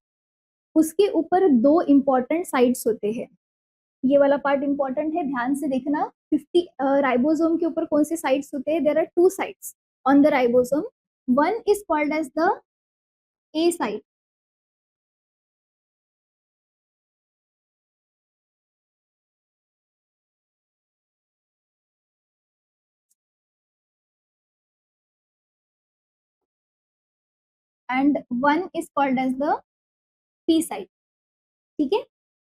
उसके ऊपर 2 इंपॉर्टेंट साइट्स होते हैं। ये वाला पार्ट इंपॉर्टेंट है, ध्यान से देखना। 50 राइबोसोम के ऊपर कौन से साइट्स होते हैं, there are 2 sites on the ribosome. One is called as the A site, and one is called as the P site, ठीक है?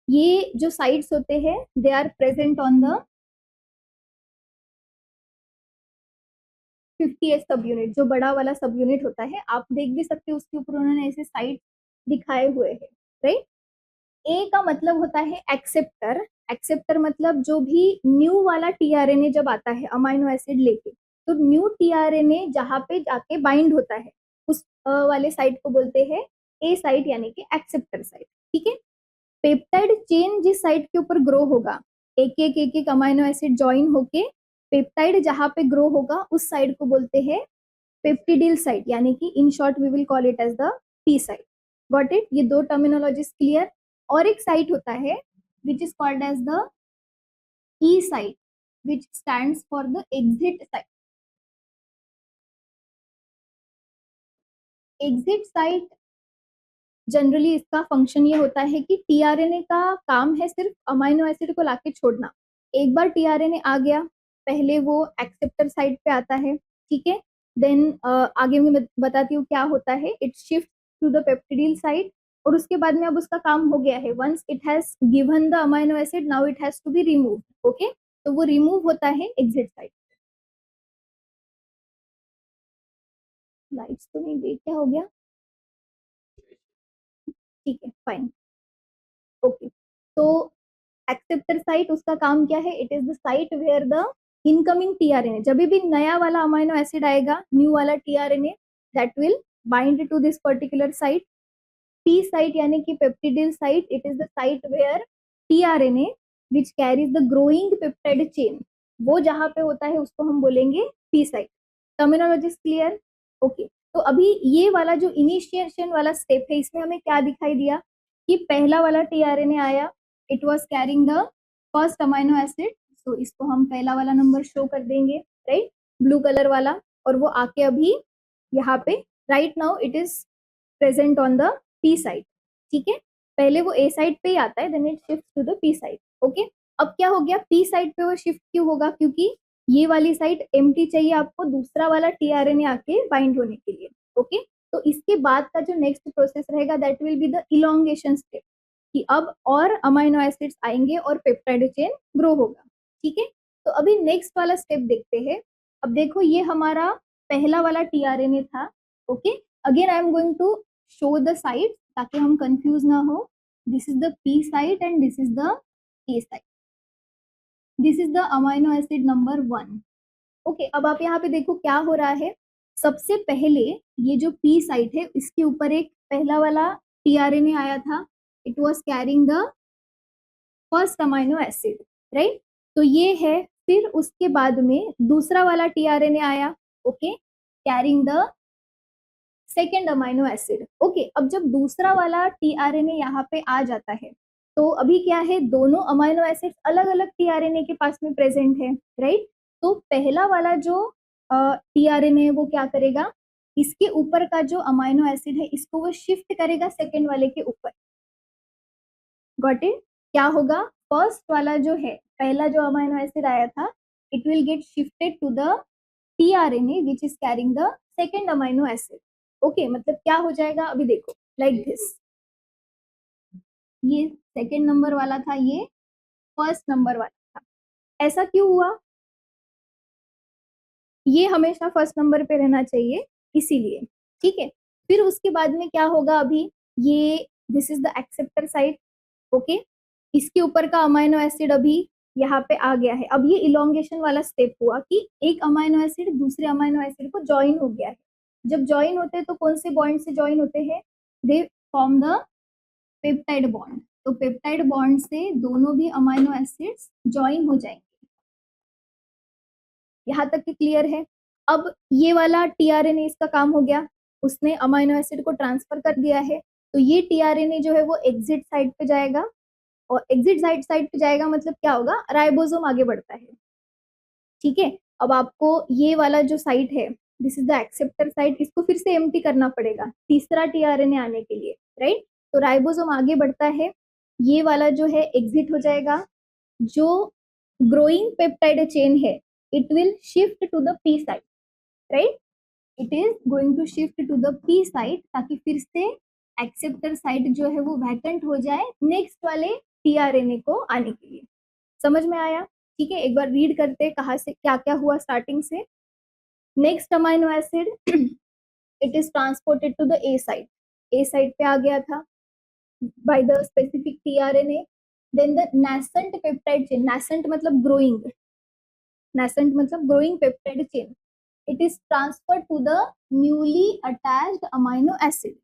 ये जो साइट्स होते हैं they are present on the 50S सब यूनिट, जो बड़ा वाला सब यूनिट होता है, आप देख भी सकते हो उसके ऊपर उन्होंने ऐसे साइट दिखाए हुए हैं, राइट? ए का मतलब होता है एक्सेप्टर। एक्सेप्टर मतलब जो भी न्यू वाला टीआरएनए जब आता है अमाइनो एसिड लेके, तो न्यू टीआरएनए जहां पे जाके बाइंड होता है उस वाले साइट को बोलते हैं ए साइट, यानी कि एक्सेप्टर साइट, ठीक है? पेप्टाइड चेन जिस साइट के ऊपर ग्रो होगा, एक एक अमाइनो एसिड ज्वाइन होके पेप्टाइड जहां पे ग्रो होगा उस साइड को बोलते हैं पेप्टिडिल साइट, यानी कि in short we will call it as the P site. Got it? ये 2 टर्मिनोलॉजीज क्लियर? और एक साइट होता है which is called as the E site which stands for the exit site. Exit site generally इसका function ये होता है कि टीआरएनए का काम है सिर्फ अमाइनो एसिड को लाके छोड़ना। एक बार टीआरएनए आ गया, पहले वो एक्सेप्टर साइट पे आता है, ठीक है? देन आगे मैं बताती हूँ क्या होता है, it shift to the peptidyl site और उसके बाद में अब उसका काम हो गया है, once it has given the amino acid now it has to be remove. Okay, तो वो रिमूव होता है एग्जिट साइट। लाइट्स तो नहीं गई, क्या हो गया? ठीक है, फाइन। ओके, तो एक्सेप्टर साइट उसका काम क्या है, it is the site where the incoming tRNA, जब भी नया वाला अमाइनो एसिड आएगा, न्यू वाला tRNA, that will bind to this particular site. P site यानी कि peptidyl site, it is the site where tRNA which carries the growing peptide chain, वो जहां पे होता है उसको हम बोलेंगे P site. Terminology clear? Okay. तो अभी ये वाला जो इनिशिएशन वाला स्टेप है, इसमें हमें क्या दिखाई दिया कि पहला वाला टीआरएनए आया, it was carrying the first amino acid, तो इसको हम पहला वाला नंबर शो कर देंगे, राइट, ब्लू कलर वाला, और वो आके अभी यहाँ पे right now it is present on the P side. ठीक है, पहले वो ए साइड पे ही आता है, then it shift to the P side. Okay, अब क्या हो गया, पी साइड पे वो शिफ्ट क्यों होगा, क्योंकि ये वाली साइड एम्प्टी चाहिए आपको दूसरा वाला टीआरएनए आके बाइंड होने के लिए. ओके, तो इसके बाद का जो नेक्स्ट प्रोसेस रहेगा that will be the elongation step, कि अब और अमाइनो एसिड्स आएंगे और पेप्टाइड चेन ग्रो होगा. ठीक है, तो अभी नेक्स्ट वाला स्टेप देखते हैं. अब देखो ये हमारा पहला वाला टीआरएनए था. Okay, again I am going to show the side ताकि हम कंफ्यूज ना हो. This is the P site and this is the A site. This is the amino acid number 1. Okay, अब आप यहाँ पे देखो क्या हो रहा है. सबसे पहले ये जो पी साइट है इसके ऊपर एक पहला वाला टीआरएनए आया था, it was carrying the first amino acid, right. तो ये है, फिर उसके बाद में दूसरा वाला टीआरएनए आया, okay, carrying the second amino acid. Okay, अब जब दूसरा वाला टीआरएनए यहाँ पे आ जाता है तो अभी क्या है, दोनों अमाइनो एसिड अलग अलग टीआरएनए के पास में प्रेजेंट है, राइट. तो पहला वाला जो टीआरएनए है वो क्या करेगा, इसके ऊपर का जो अमाइनो एसिड है इसको वो शिफ्ट करेगा सेकेंड वाले के ऊपर. Got it? क्या होगा, फर्स्ट वाला जो है, पहला जो अमाइनो एसिड आया था, it will get shifted to the tRNA which is carrying the second amino acid. Okay, मतलब क्या हो जाएगा, अभी देखो लाइक दिस, ये सेकेंड नंबर वाला था, ये फर्स्ट नंबर वाला था. ऐसा क्यों हुआ, ये हमेशा फर्स्ट नंबर पे रहना चाहिए इसीलिए. ठीक है, फिर उसके बाद में क्या होगा, अभी ये this is the acceptor site. Okay, इसके ऊपर का अमाइनो एसिड अभी यहाँ पे आ गया है. अब ये इलोंगेशन वाला स्टेप हुआ कि एक अमाइनो एसिड दूसरे अमाइनो एसिड को ज्वाइन हो गया है. जब ज्वाइन होते हैं तो कौन से बॉन्ड से ज्वाइन होते हैं, they form the peptide bond. तो पेप्टाइड बॉन्ड से दोनों भी अमाइनो एसिड्स ज्वाइन हो जाएंगे. यहाँ तक कि क्लियर है. अब ये वाला टीआरएनए इसका काम हो गया, उसने अमाइनो एसिड को ट्रांसफर कर दिया है. तो ये टीआरएनए जो है वो एग्जिट साइड पे जाएगा, और एग्जिट साइड पे जाएगा मतलब क्या होगा, राइबोसोम आगे बढ़ता है. ठीक है, अब आपको ये वाला जो साइट है, this is the acceptor site, इसको फिर से एम्प्टी करना पड़ेगा तीसरा टीआरएनए आने के लिए, राइट. तो राइबोसोम आगे बढ़ता है, ये वाला जो है एग्जिट हो जाएगा. जो ग्रोइंग पेप्टाइड चेन है it will shift to the P site, right. It is going to shift to the P site ताकि फिर से एक्सेप्टर साइट जो है वो वैकेंट हो जाए नेक्स्ट वाले टीआरएनए को आने के लिए. समझ में आया? ठीक है, एक बार रीड करते कहाँ से क्या क्या हुआ स्टार्टिंग से. Next amino acid it is transported to the A site. A site पे आ गया था by the specific tRNA. Then the nascent peptide chain, nascent मतलब ग्रोइंग, nascent मतलब growing peptide chain, it is transfer to the newly attached amino acid.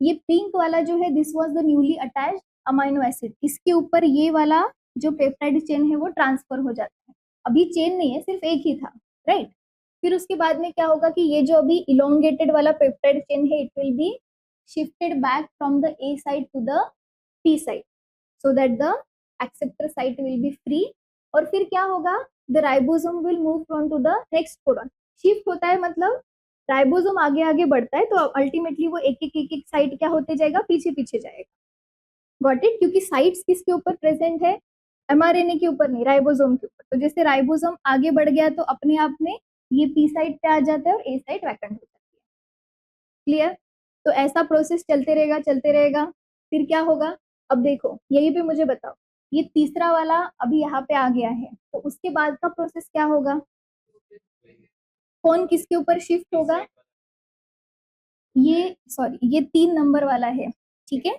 ये pink वाला जो है this was the newly attached amino acid, इसके ऊपर ये वाला जो पेप्टाइड चेन है वो ट्रांसफर हो जाता है. अभी चेन नहीं है, सिर्फ एक ही था, राइट. फिर उसके बाद में क्या होगा कि ये जो अभी इलोंगेटेड वाला पेप्टाइड चेन है it will be shifted back from the A side to the P side so that the acceptor site will be free. और फिर क्या होगा, the ribosome will move from to the next codon. Shift होता है मतलब ribosome आगे आगे बढ़ता है, तो अल्टीमेटली वो एक एक साइड क्या होते जाएगा, पीछे पीछे जाएगा. Got it? क्योंकि साइट्स किसके ऊपर प्रेजेंट है, एमआरएनए के ऊपर नहीं, राइबोसोम के ऊपर. तो जैसे राइबोसोम आगे बढ़ गया तो अपने आप में ये पी साइड पे आ जाता है और ए साइड वैकेंट हो जाती है. क्लियर? तो ऐसा प्रोसेस चलते रहेगा चलते रहेगा. फिर क्या होगा, अब देखो यही पे मुझे बताओ, ये तीसरा वाला अभी यहाँ पे आ गया है, तो उसके बाद का प्रोसेस क्या होगा, कौन किसके ऊपर शिफ्ट होगा, ये सॉरी ये 3 नंबर वाला है. ठीक है,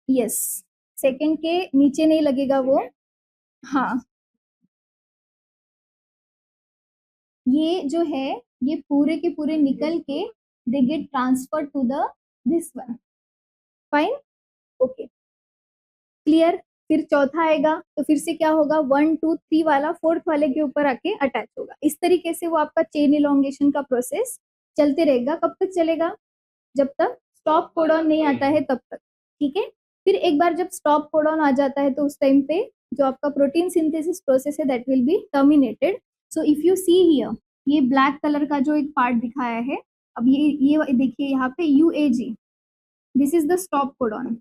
यस, सेकेंड के नीचे नहीं लगेगा वो। हाँ, ये जो है ये पूरे के पूरे निकल के they get transfer to the this one. Fine, okay, clear. फिर चौथा आएगा तो फिर से क्या होगा, 1 2 3 वाला फोर्थ वाले के ऊपर आके अटैच होगा। इस तरीके से वो आपका चेन इलोंगेशन का प्रोसेस चलते रहेगा। कब तक चलेगा, जब तक स्टॉप कोडॉन नहीं आता है तब तक, ठीक है। फिर एक बार जब स्टॉप कोडॉन आ जाता है तो उस टाइम पे जो आपका प्रोटीन सिंथेसिस प्रोसेस है that will be terminated. So if you see here, ये ब्लैक कलर का जो एक पार्ट दिखाया है, अब ये देखिए यहाँ पे UAG, this is the stop codon.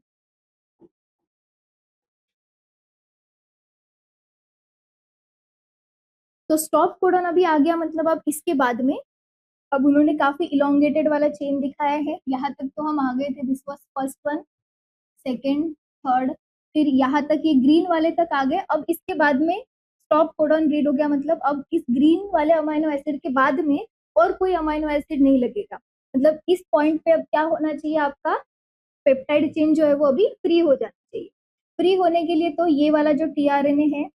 तो स्टॉप कोडॉन अभी आ गया, मतलब अब इसके बाद में अब उन्होंने काफी इलोंगेटेड वाला चेन दिखाया है। यहाँ तक तो हम आ गए थे, this was first one, second, third, फिर यहाँ तक ये ग्रीन वाले तक आ गए। अब इसके बाद में स्टॉप कोडॉन रीड हो गया, मतलब अब इस ग्रीन वाले अमाइनो एसिड के बाद में और कोई अमाइनो एसिड नहीं लगेगा। मतलब इस पॉइंट पे अब क्या होना चाहिए, आपका पेप्टाइड चेन जो है वो अभी फ्री हो जाना चाहिए। फ्री होने के लिए तो ये वाला जो टीआरएनए है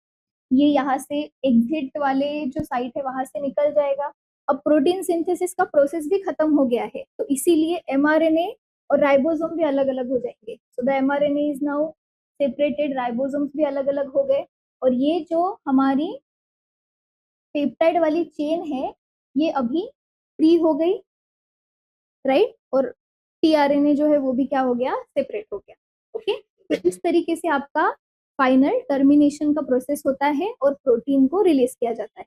ये यहाँ से एग्जिट वाले जो साइट है वहां से निकल जाएगा। अब प्रोटीन सिंथेसिस का प्रोसेस भी खत्म हो गया है, तो इसीलिए एमआरएनए और राइबोसोम भी अलग अलग हो जाएंगे। So the mRNA is now separated, ribosomes भी अलग अलग हो गए, और ये जो हमारी पेप्टाइड वाली चेन है ये अभी फ्री हो गई, राइट। और टीआरएनए जो है वो भी क्या हो गया, सेपरेट हो गया। ओके, तो इस तरीके से आपका फाइनल टर्मिनेशन का प्रोसेस होता है और प्रोटीन को रिलीज किया जाता है।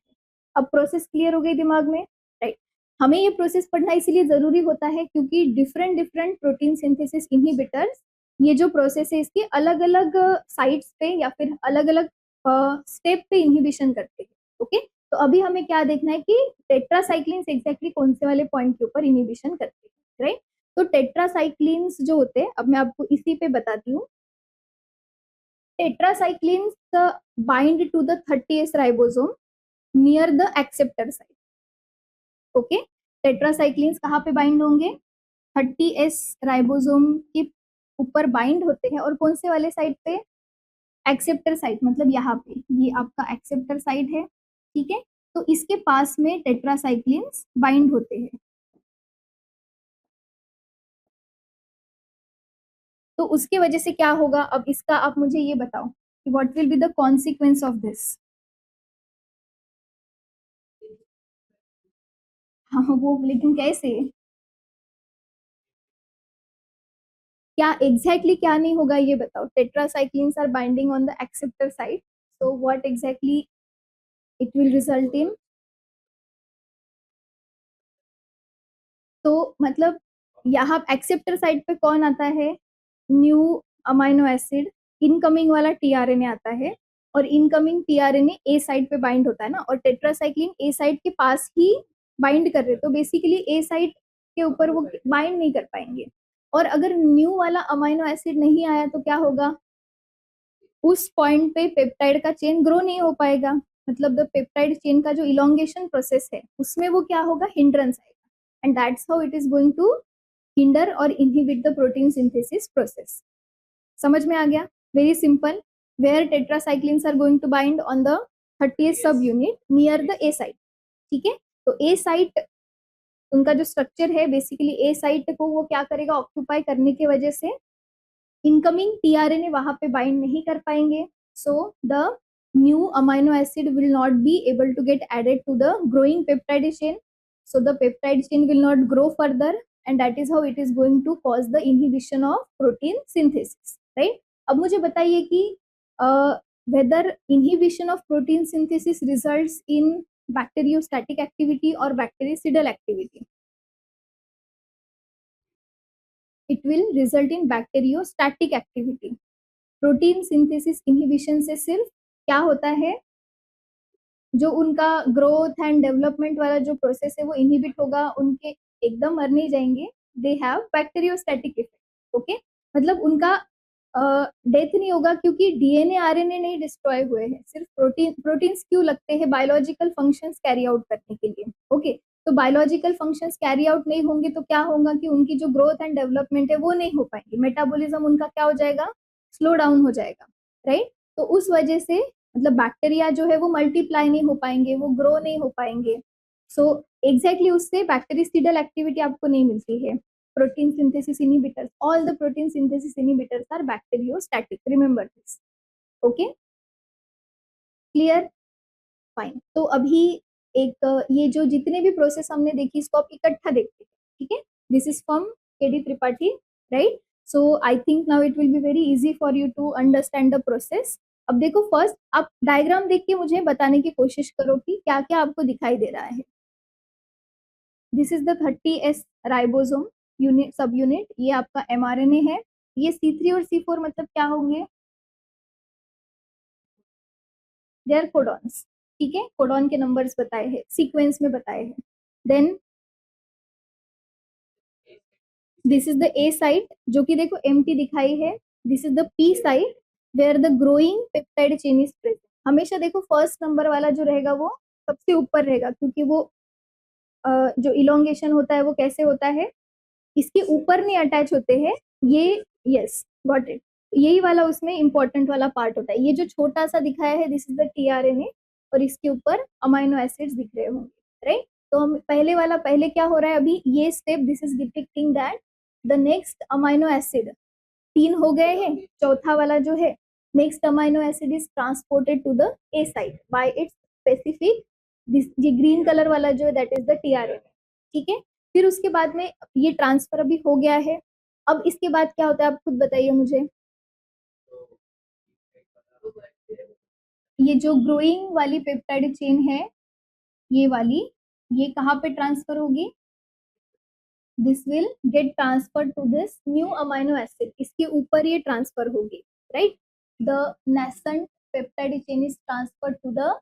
अब प्रोसेस क्लियर हो गई दिमाग में, राइट। हमें ये प्रोसेस पढ़ना इसलिए जरूरी होता है क्योंकि different different protein synthesis inhibitors, ये जो प्रोसेस है इसके अलग अलग साइट्स पे या फिर अलग अलग स्टेप पे इनहिबिशन करते हैं। ओके, तो अभी हमें क्या देखना है कि टेट्रासाइक्लिन्स एग्जैक्टली कौन से वाले पॉइंट के ऊपर इनहिबिशन करते हैं, राइट। तो टेट्रासाइक्लिन्स जो होते हैं, अब मैं आपको इसी पे बताती हूँ। Tetracyclines bind to the 30S ribosome near the acceptor site. Okay, tetracyclines कहाँ पे बाइंड होंगे, 30S राइबोसोम के ऊपर बाइंड होते हैं, और कौन से वाले साइट पे, एक्सेप्टर साइट, मतलब यहाँ पे ये आपका एक्सेप्टर साइट है, ठीक है। तो इसके पास में टेट्रासाइक्लिन्स बाइंड होते हैं। तो उसके वजह से क्या होगा, अब इसका आप मुझे ये बताओ कि what will be the consequence of this. हाँ वो लेकिन कैसे, क्या एग्जैक्टली क्या नहीं होगा ये बताओ। Tetracyclines are binding on the acceptor site, so what exactly it will result in. तो मतलब यहाँ एक्सेप्टर साइट पे कौन आता है, न्यू अमाइनो एसिड, इनकमिंग वाला टीआरएनए आता है, और इनकमिंग टीआरएनए ए साइट पे बाइंड होता है ना, और टेट्रासाइक्लिन ए साइट के पास ही बाइंड कर रहे, तो बेसिकली ए साइट के ऊपर वो बाइंड नहीं कर पाएंगे। और अगर न्यू वाला अमाइनो एसिड नहीं आया तो क्या होगा, उस पॉइंट पे पेप्टाइड का चेन ग्रो नहीं हो पाएगा, मतलब द पेप्टाइड चेन का जो इलोंगेशन प्रोसेस है उसमें वो क्या होगा, हिंड्रेंस आएगा, and that's how it is going to hinder और inhibit the protein synthesis process. समझ में आ गया, very simple. Where tetracyclines are going to bind on the 30th subunit near the A site, ठीक है। तो ए site उनका जो स्ट्रक्चर है, बेसिकली ए साइट को वो क्या करेगा, ऑक्यूपाई करने की वजह से इनकमिंग टीआरएनए वहां पे बाइंड नहीं कर पाएंगे, so the new amino acid will not be able to get added to the growing peptide chain, so the peptide chain will not grow further, and that is how it is going to cause the inhibition of protein synthesis, right। अब मुझे बताइए कि whether inhibition of protein synthesis results in bacteriostatic activity or bactericidal activity, it will result in bacteriostatic activity। Protein synthesis inhibition से सिर्फ क्या होता है, जो उनका ग्रोथ एंड डेवलपमेंट वाला जो प्रोसेस है वो इनहिबिट होगा, उनके एकदम मर नहीं जाएंगे, they have bacteriostatic effect. Okay, मतलब उनका डेथ नहीं होगा क्योंकि डीएनए आरएनए नहीं डिस्ट्रॉय हुए हैं, सिर्फ प्रोटीन्स क्यों लगते हैं, बायोलॉजिकल फंक्शंस कैरी आउट करने के लिए। ओके, तो बायोलॉजिकल फंक्शंस कैरी आउट नहीं होंगे तो क्या होगा कि उनकी जो ग्रोथ एंड डेवलपमेंट है वो नहीं हो पाएंगे, मेटाबॉलिज्म उनका क्या हो जाएगा, स्लो डाउन हो जाएगा, राइट। तो उस वजह से मतलब बैक्टीरिया जो है वो मल्टीप्लाई नहीं हो पाएंगे, वो ग्रो नहीं हो पाएंगे। सो एग्जैक्टली उससे बैक्टीरियसिडल एक्टिविटी आपको नहीं मिलती है। Protein synthesis inhibitors, all the protein synthesis inhibitors are bacteriostatic, remember this. Okay, clear, fine. तो अभी एक ये जो जितने भी प्रोसेस हमने देखी इसको आप इकट्ठा देखते हैं, ठीक है। This is from KD Tripathi, right. So I think now it will be very easy for you to understand the process. अब देखो, फर्स्ट आप डायग्राम देख के मुझे बताने की कोशिश करो कि क्या क्या आपको दिखाई दे रहा है। This is the 30S ribosome unit, सब यूनिट, ये आपका mRNA है। ये C3 और C4 मतलब क्या होंगे, दे आर कोडॉन्स, ठीक है। कोडॉन के नंबर्स बताए हैं, सीक्वेंस में बताए हैं। Then this is the A site जो कि देखो एम्प्टी दिखाई है। This is the P site where the growing peptide chain is present. हमेशा देखो फर्स्ट नंबर वाला जो रहेगा वो सबसे ऊपर रहेगा, क्योंकि वो जो इलोंगेशन होता है वो कैसे होता है, इसके ऊपर नहीं अटैच होते हैं ये। Yes, got it. यही वाला उसमें इंपॉर्टेंट वाला पार्ट होता है। ये जो छोटा सा दिखाया है दिस इज द टीआरएनए, और इसके ऊपर अमाइनो एसिड्स दिख रहे होंगे, राइट। तो हम पहले वाला, पहले क्या हो रहा है अभी ये step, this is depicting that the next amino acid, 3 हो गए हैं, चौथा वाला जो है next amino acid is transported to the A site by its specific, this ये ग्रीन कलर वाला जो है दैट इज द टीआरएनए, ठीक है। फिर उसके बाद में ये ट्रांसफर अभी हो गया है। अब इसके बाद क्या होता है आप खुद बताइए मुझे। ये जो ग्रोइंग वाली पेप्टाइड चेन है, ये वाली, ये कहाँ पे ट्रांसफर होगी, this will get transfer to this new amino acid, इसके ऊपर ये ट्रांसफर होगी, right. The nascent peptide chain is transfer to the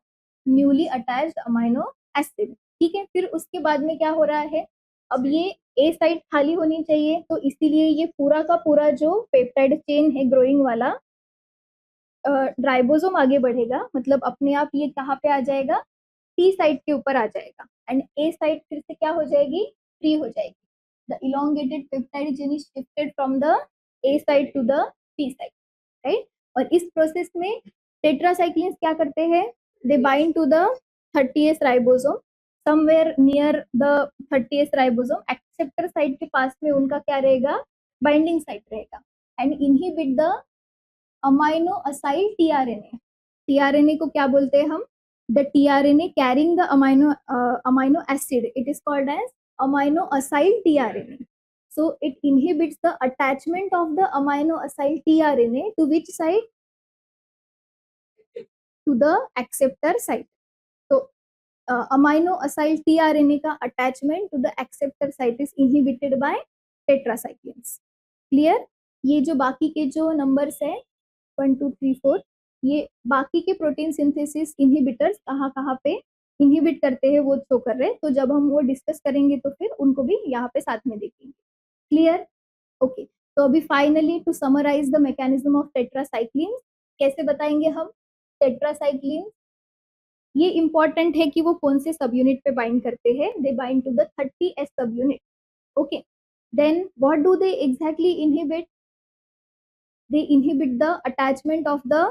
newly attached amino acid, ठीक है। फिर उसके बाद में क्या हो रहा है, अब ये ए साइड खाली होनी चाहिए, तो इसीलिए ये पूरा का पूरा जो पेप्टाइड चेन है ग्रोइंग वाला, राइबोसोम आगे बढ़ेगा, मतलब अपने आप ये कहाँ पे आ जाएगा, टी साइड के ऊपर आ जाएगा, एंड ए साइड फिर से क्या हो जाएगी, फ्री हो जाएगी। The elongated peptide chain is shifted from the A side to the T side, right. और इस प्रोसेस में टेट्रासाइक्लिन्स क्या करते हैं, they bind to the 30S ribosome, somewhere near the 30S ribosome, acceptor side के पास में उनका क्या रहेगा, बाइंडिंग साइट रहेगा, and inhibit the amino acyl tRNA. TRNA को क्या बोलते हैं हम, the tRNA carrying the amino acid, it is called as amino acyl tRNA. So it inhibits the attachment of the amino acyl tRNA to which site? To the acceptor site. So amino acyl tRNA का attachment to the acceptor site is inhibited by tetracyclines. Clear? ये जो बाकी के जो numbers है 1 2 3 4, ये बाकी के प्रोटीन सिंथेसिस इनहिबिटर्स कहाँ कहाँ पे इनहिबिट करते हैं वो शो कर रहे हैं। तो जब हम वो डिस्कस करेंगे तो फिर उनको भी यहाँ पे साथ में देखेंगे। Clear, okay. तो अभी finally to summarise the mechanism of tetracycline, कैसे बताएंगे हम टेट्रासाइक्लिन, ये इंपॉर्टेंट है कि वो कौन से सब यूनिट पे बाइंड करते हैं, they bind to the 30S subunit, okay. Then what do they exactly inhibit, they inhibit the attachment of the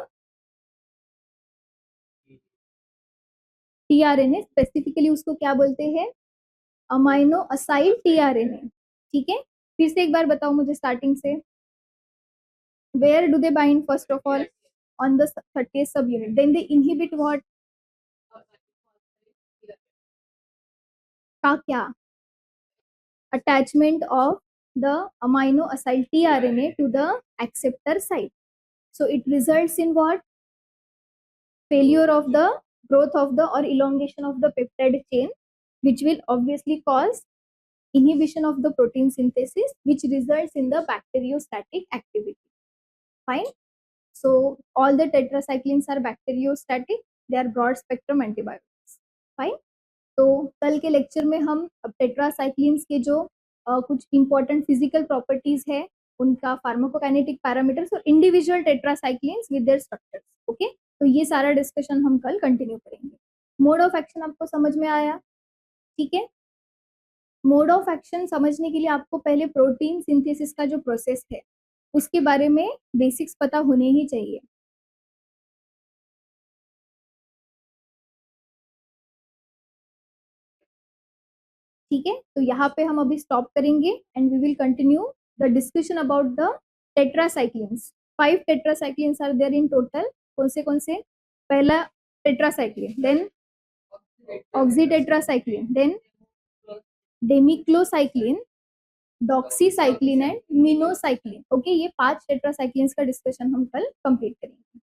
tRNA, specifically उसको क्या बोलते हैं, अमाइनो असाइल टीआरएनए, ठीक है। फिर से एक बार बताओ मुझे स्टार्टिंग से, where do they bind first of all, on the 30th subunit, then they inhibit what, का क्या, attachment of the amino acyl tRNA to the acceptor site, so it results in what, failure of the growth of the or elongation of the peptide chain, which will obviously cause inhibition of the protein synthesis, which results in the bacteriostatic activity, fine. So all the tetracyclines are bacteriostatic, they are broad spectrum antibiotics, fine. तो कल के lecture में हम tetracyclines के जो कुछ important physical properties है, उनका फार्माकोकाइनेटिक पैरामीटर्स और individual tetracyclines with their structures, okay. तो ये सारा डिस्कशन हम कल कंटिन्यू करेंगे। मोड ऑफ एक्शन आपको समझ में आया, ठीक है। मोड ऑफ एक्शन समझने के लिए आपको पहले प्रोटीन सिंथेसिस का जो प्रोसेस है उसके बारे में बेसिक्स पता होने ही चाहिए। ठीक है, तो यहाँ पे हम अभी स्टॉप करेंगे and we will continue the discussion about the tetracyclines. 5 tetracyclines are there in total. कौन से? पहला tetracycline, then oxytetracycline, then demeclocycline, doxycycline and minocycline. Okay, ये 5 टेट्रासाइक्लिन्स का डिस्कशन हम कल कंप्लीट करेंगे।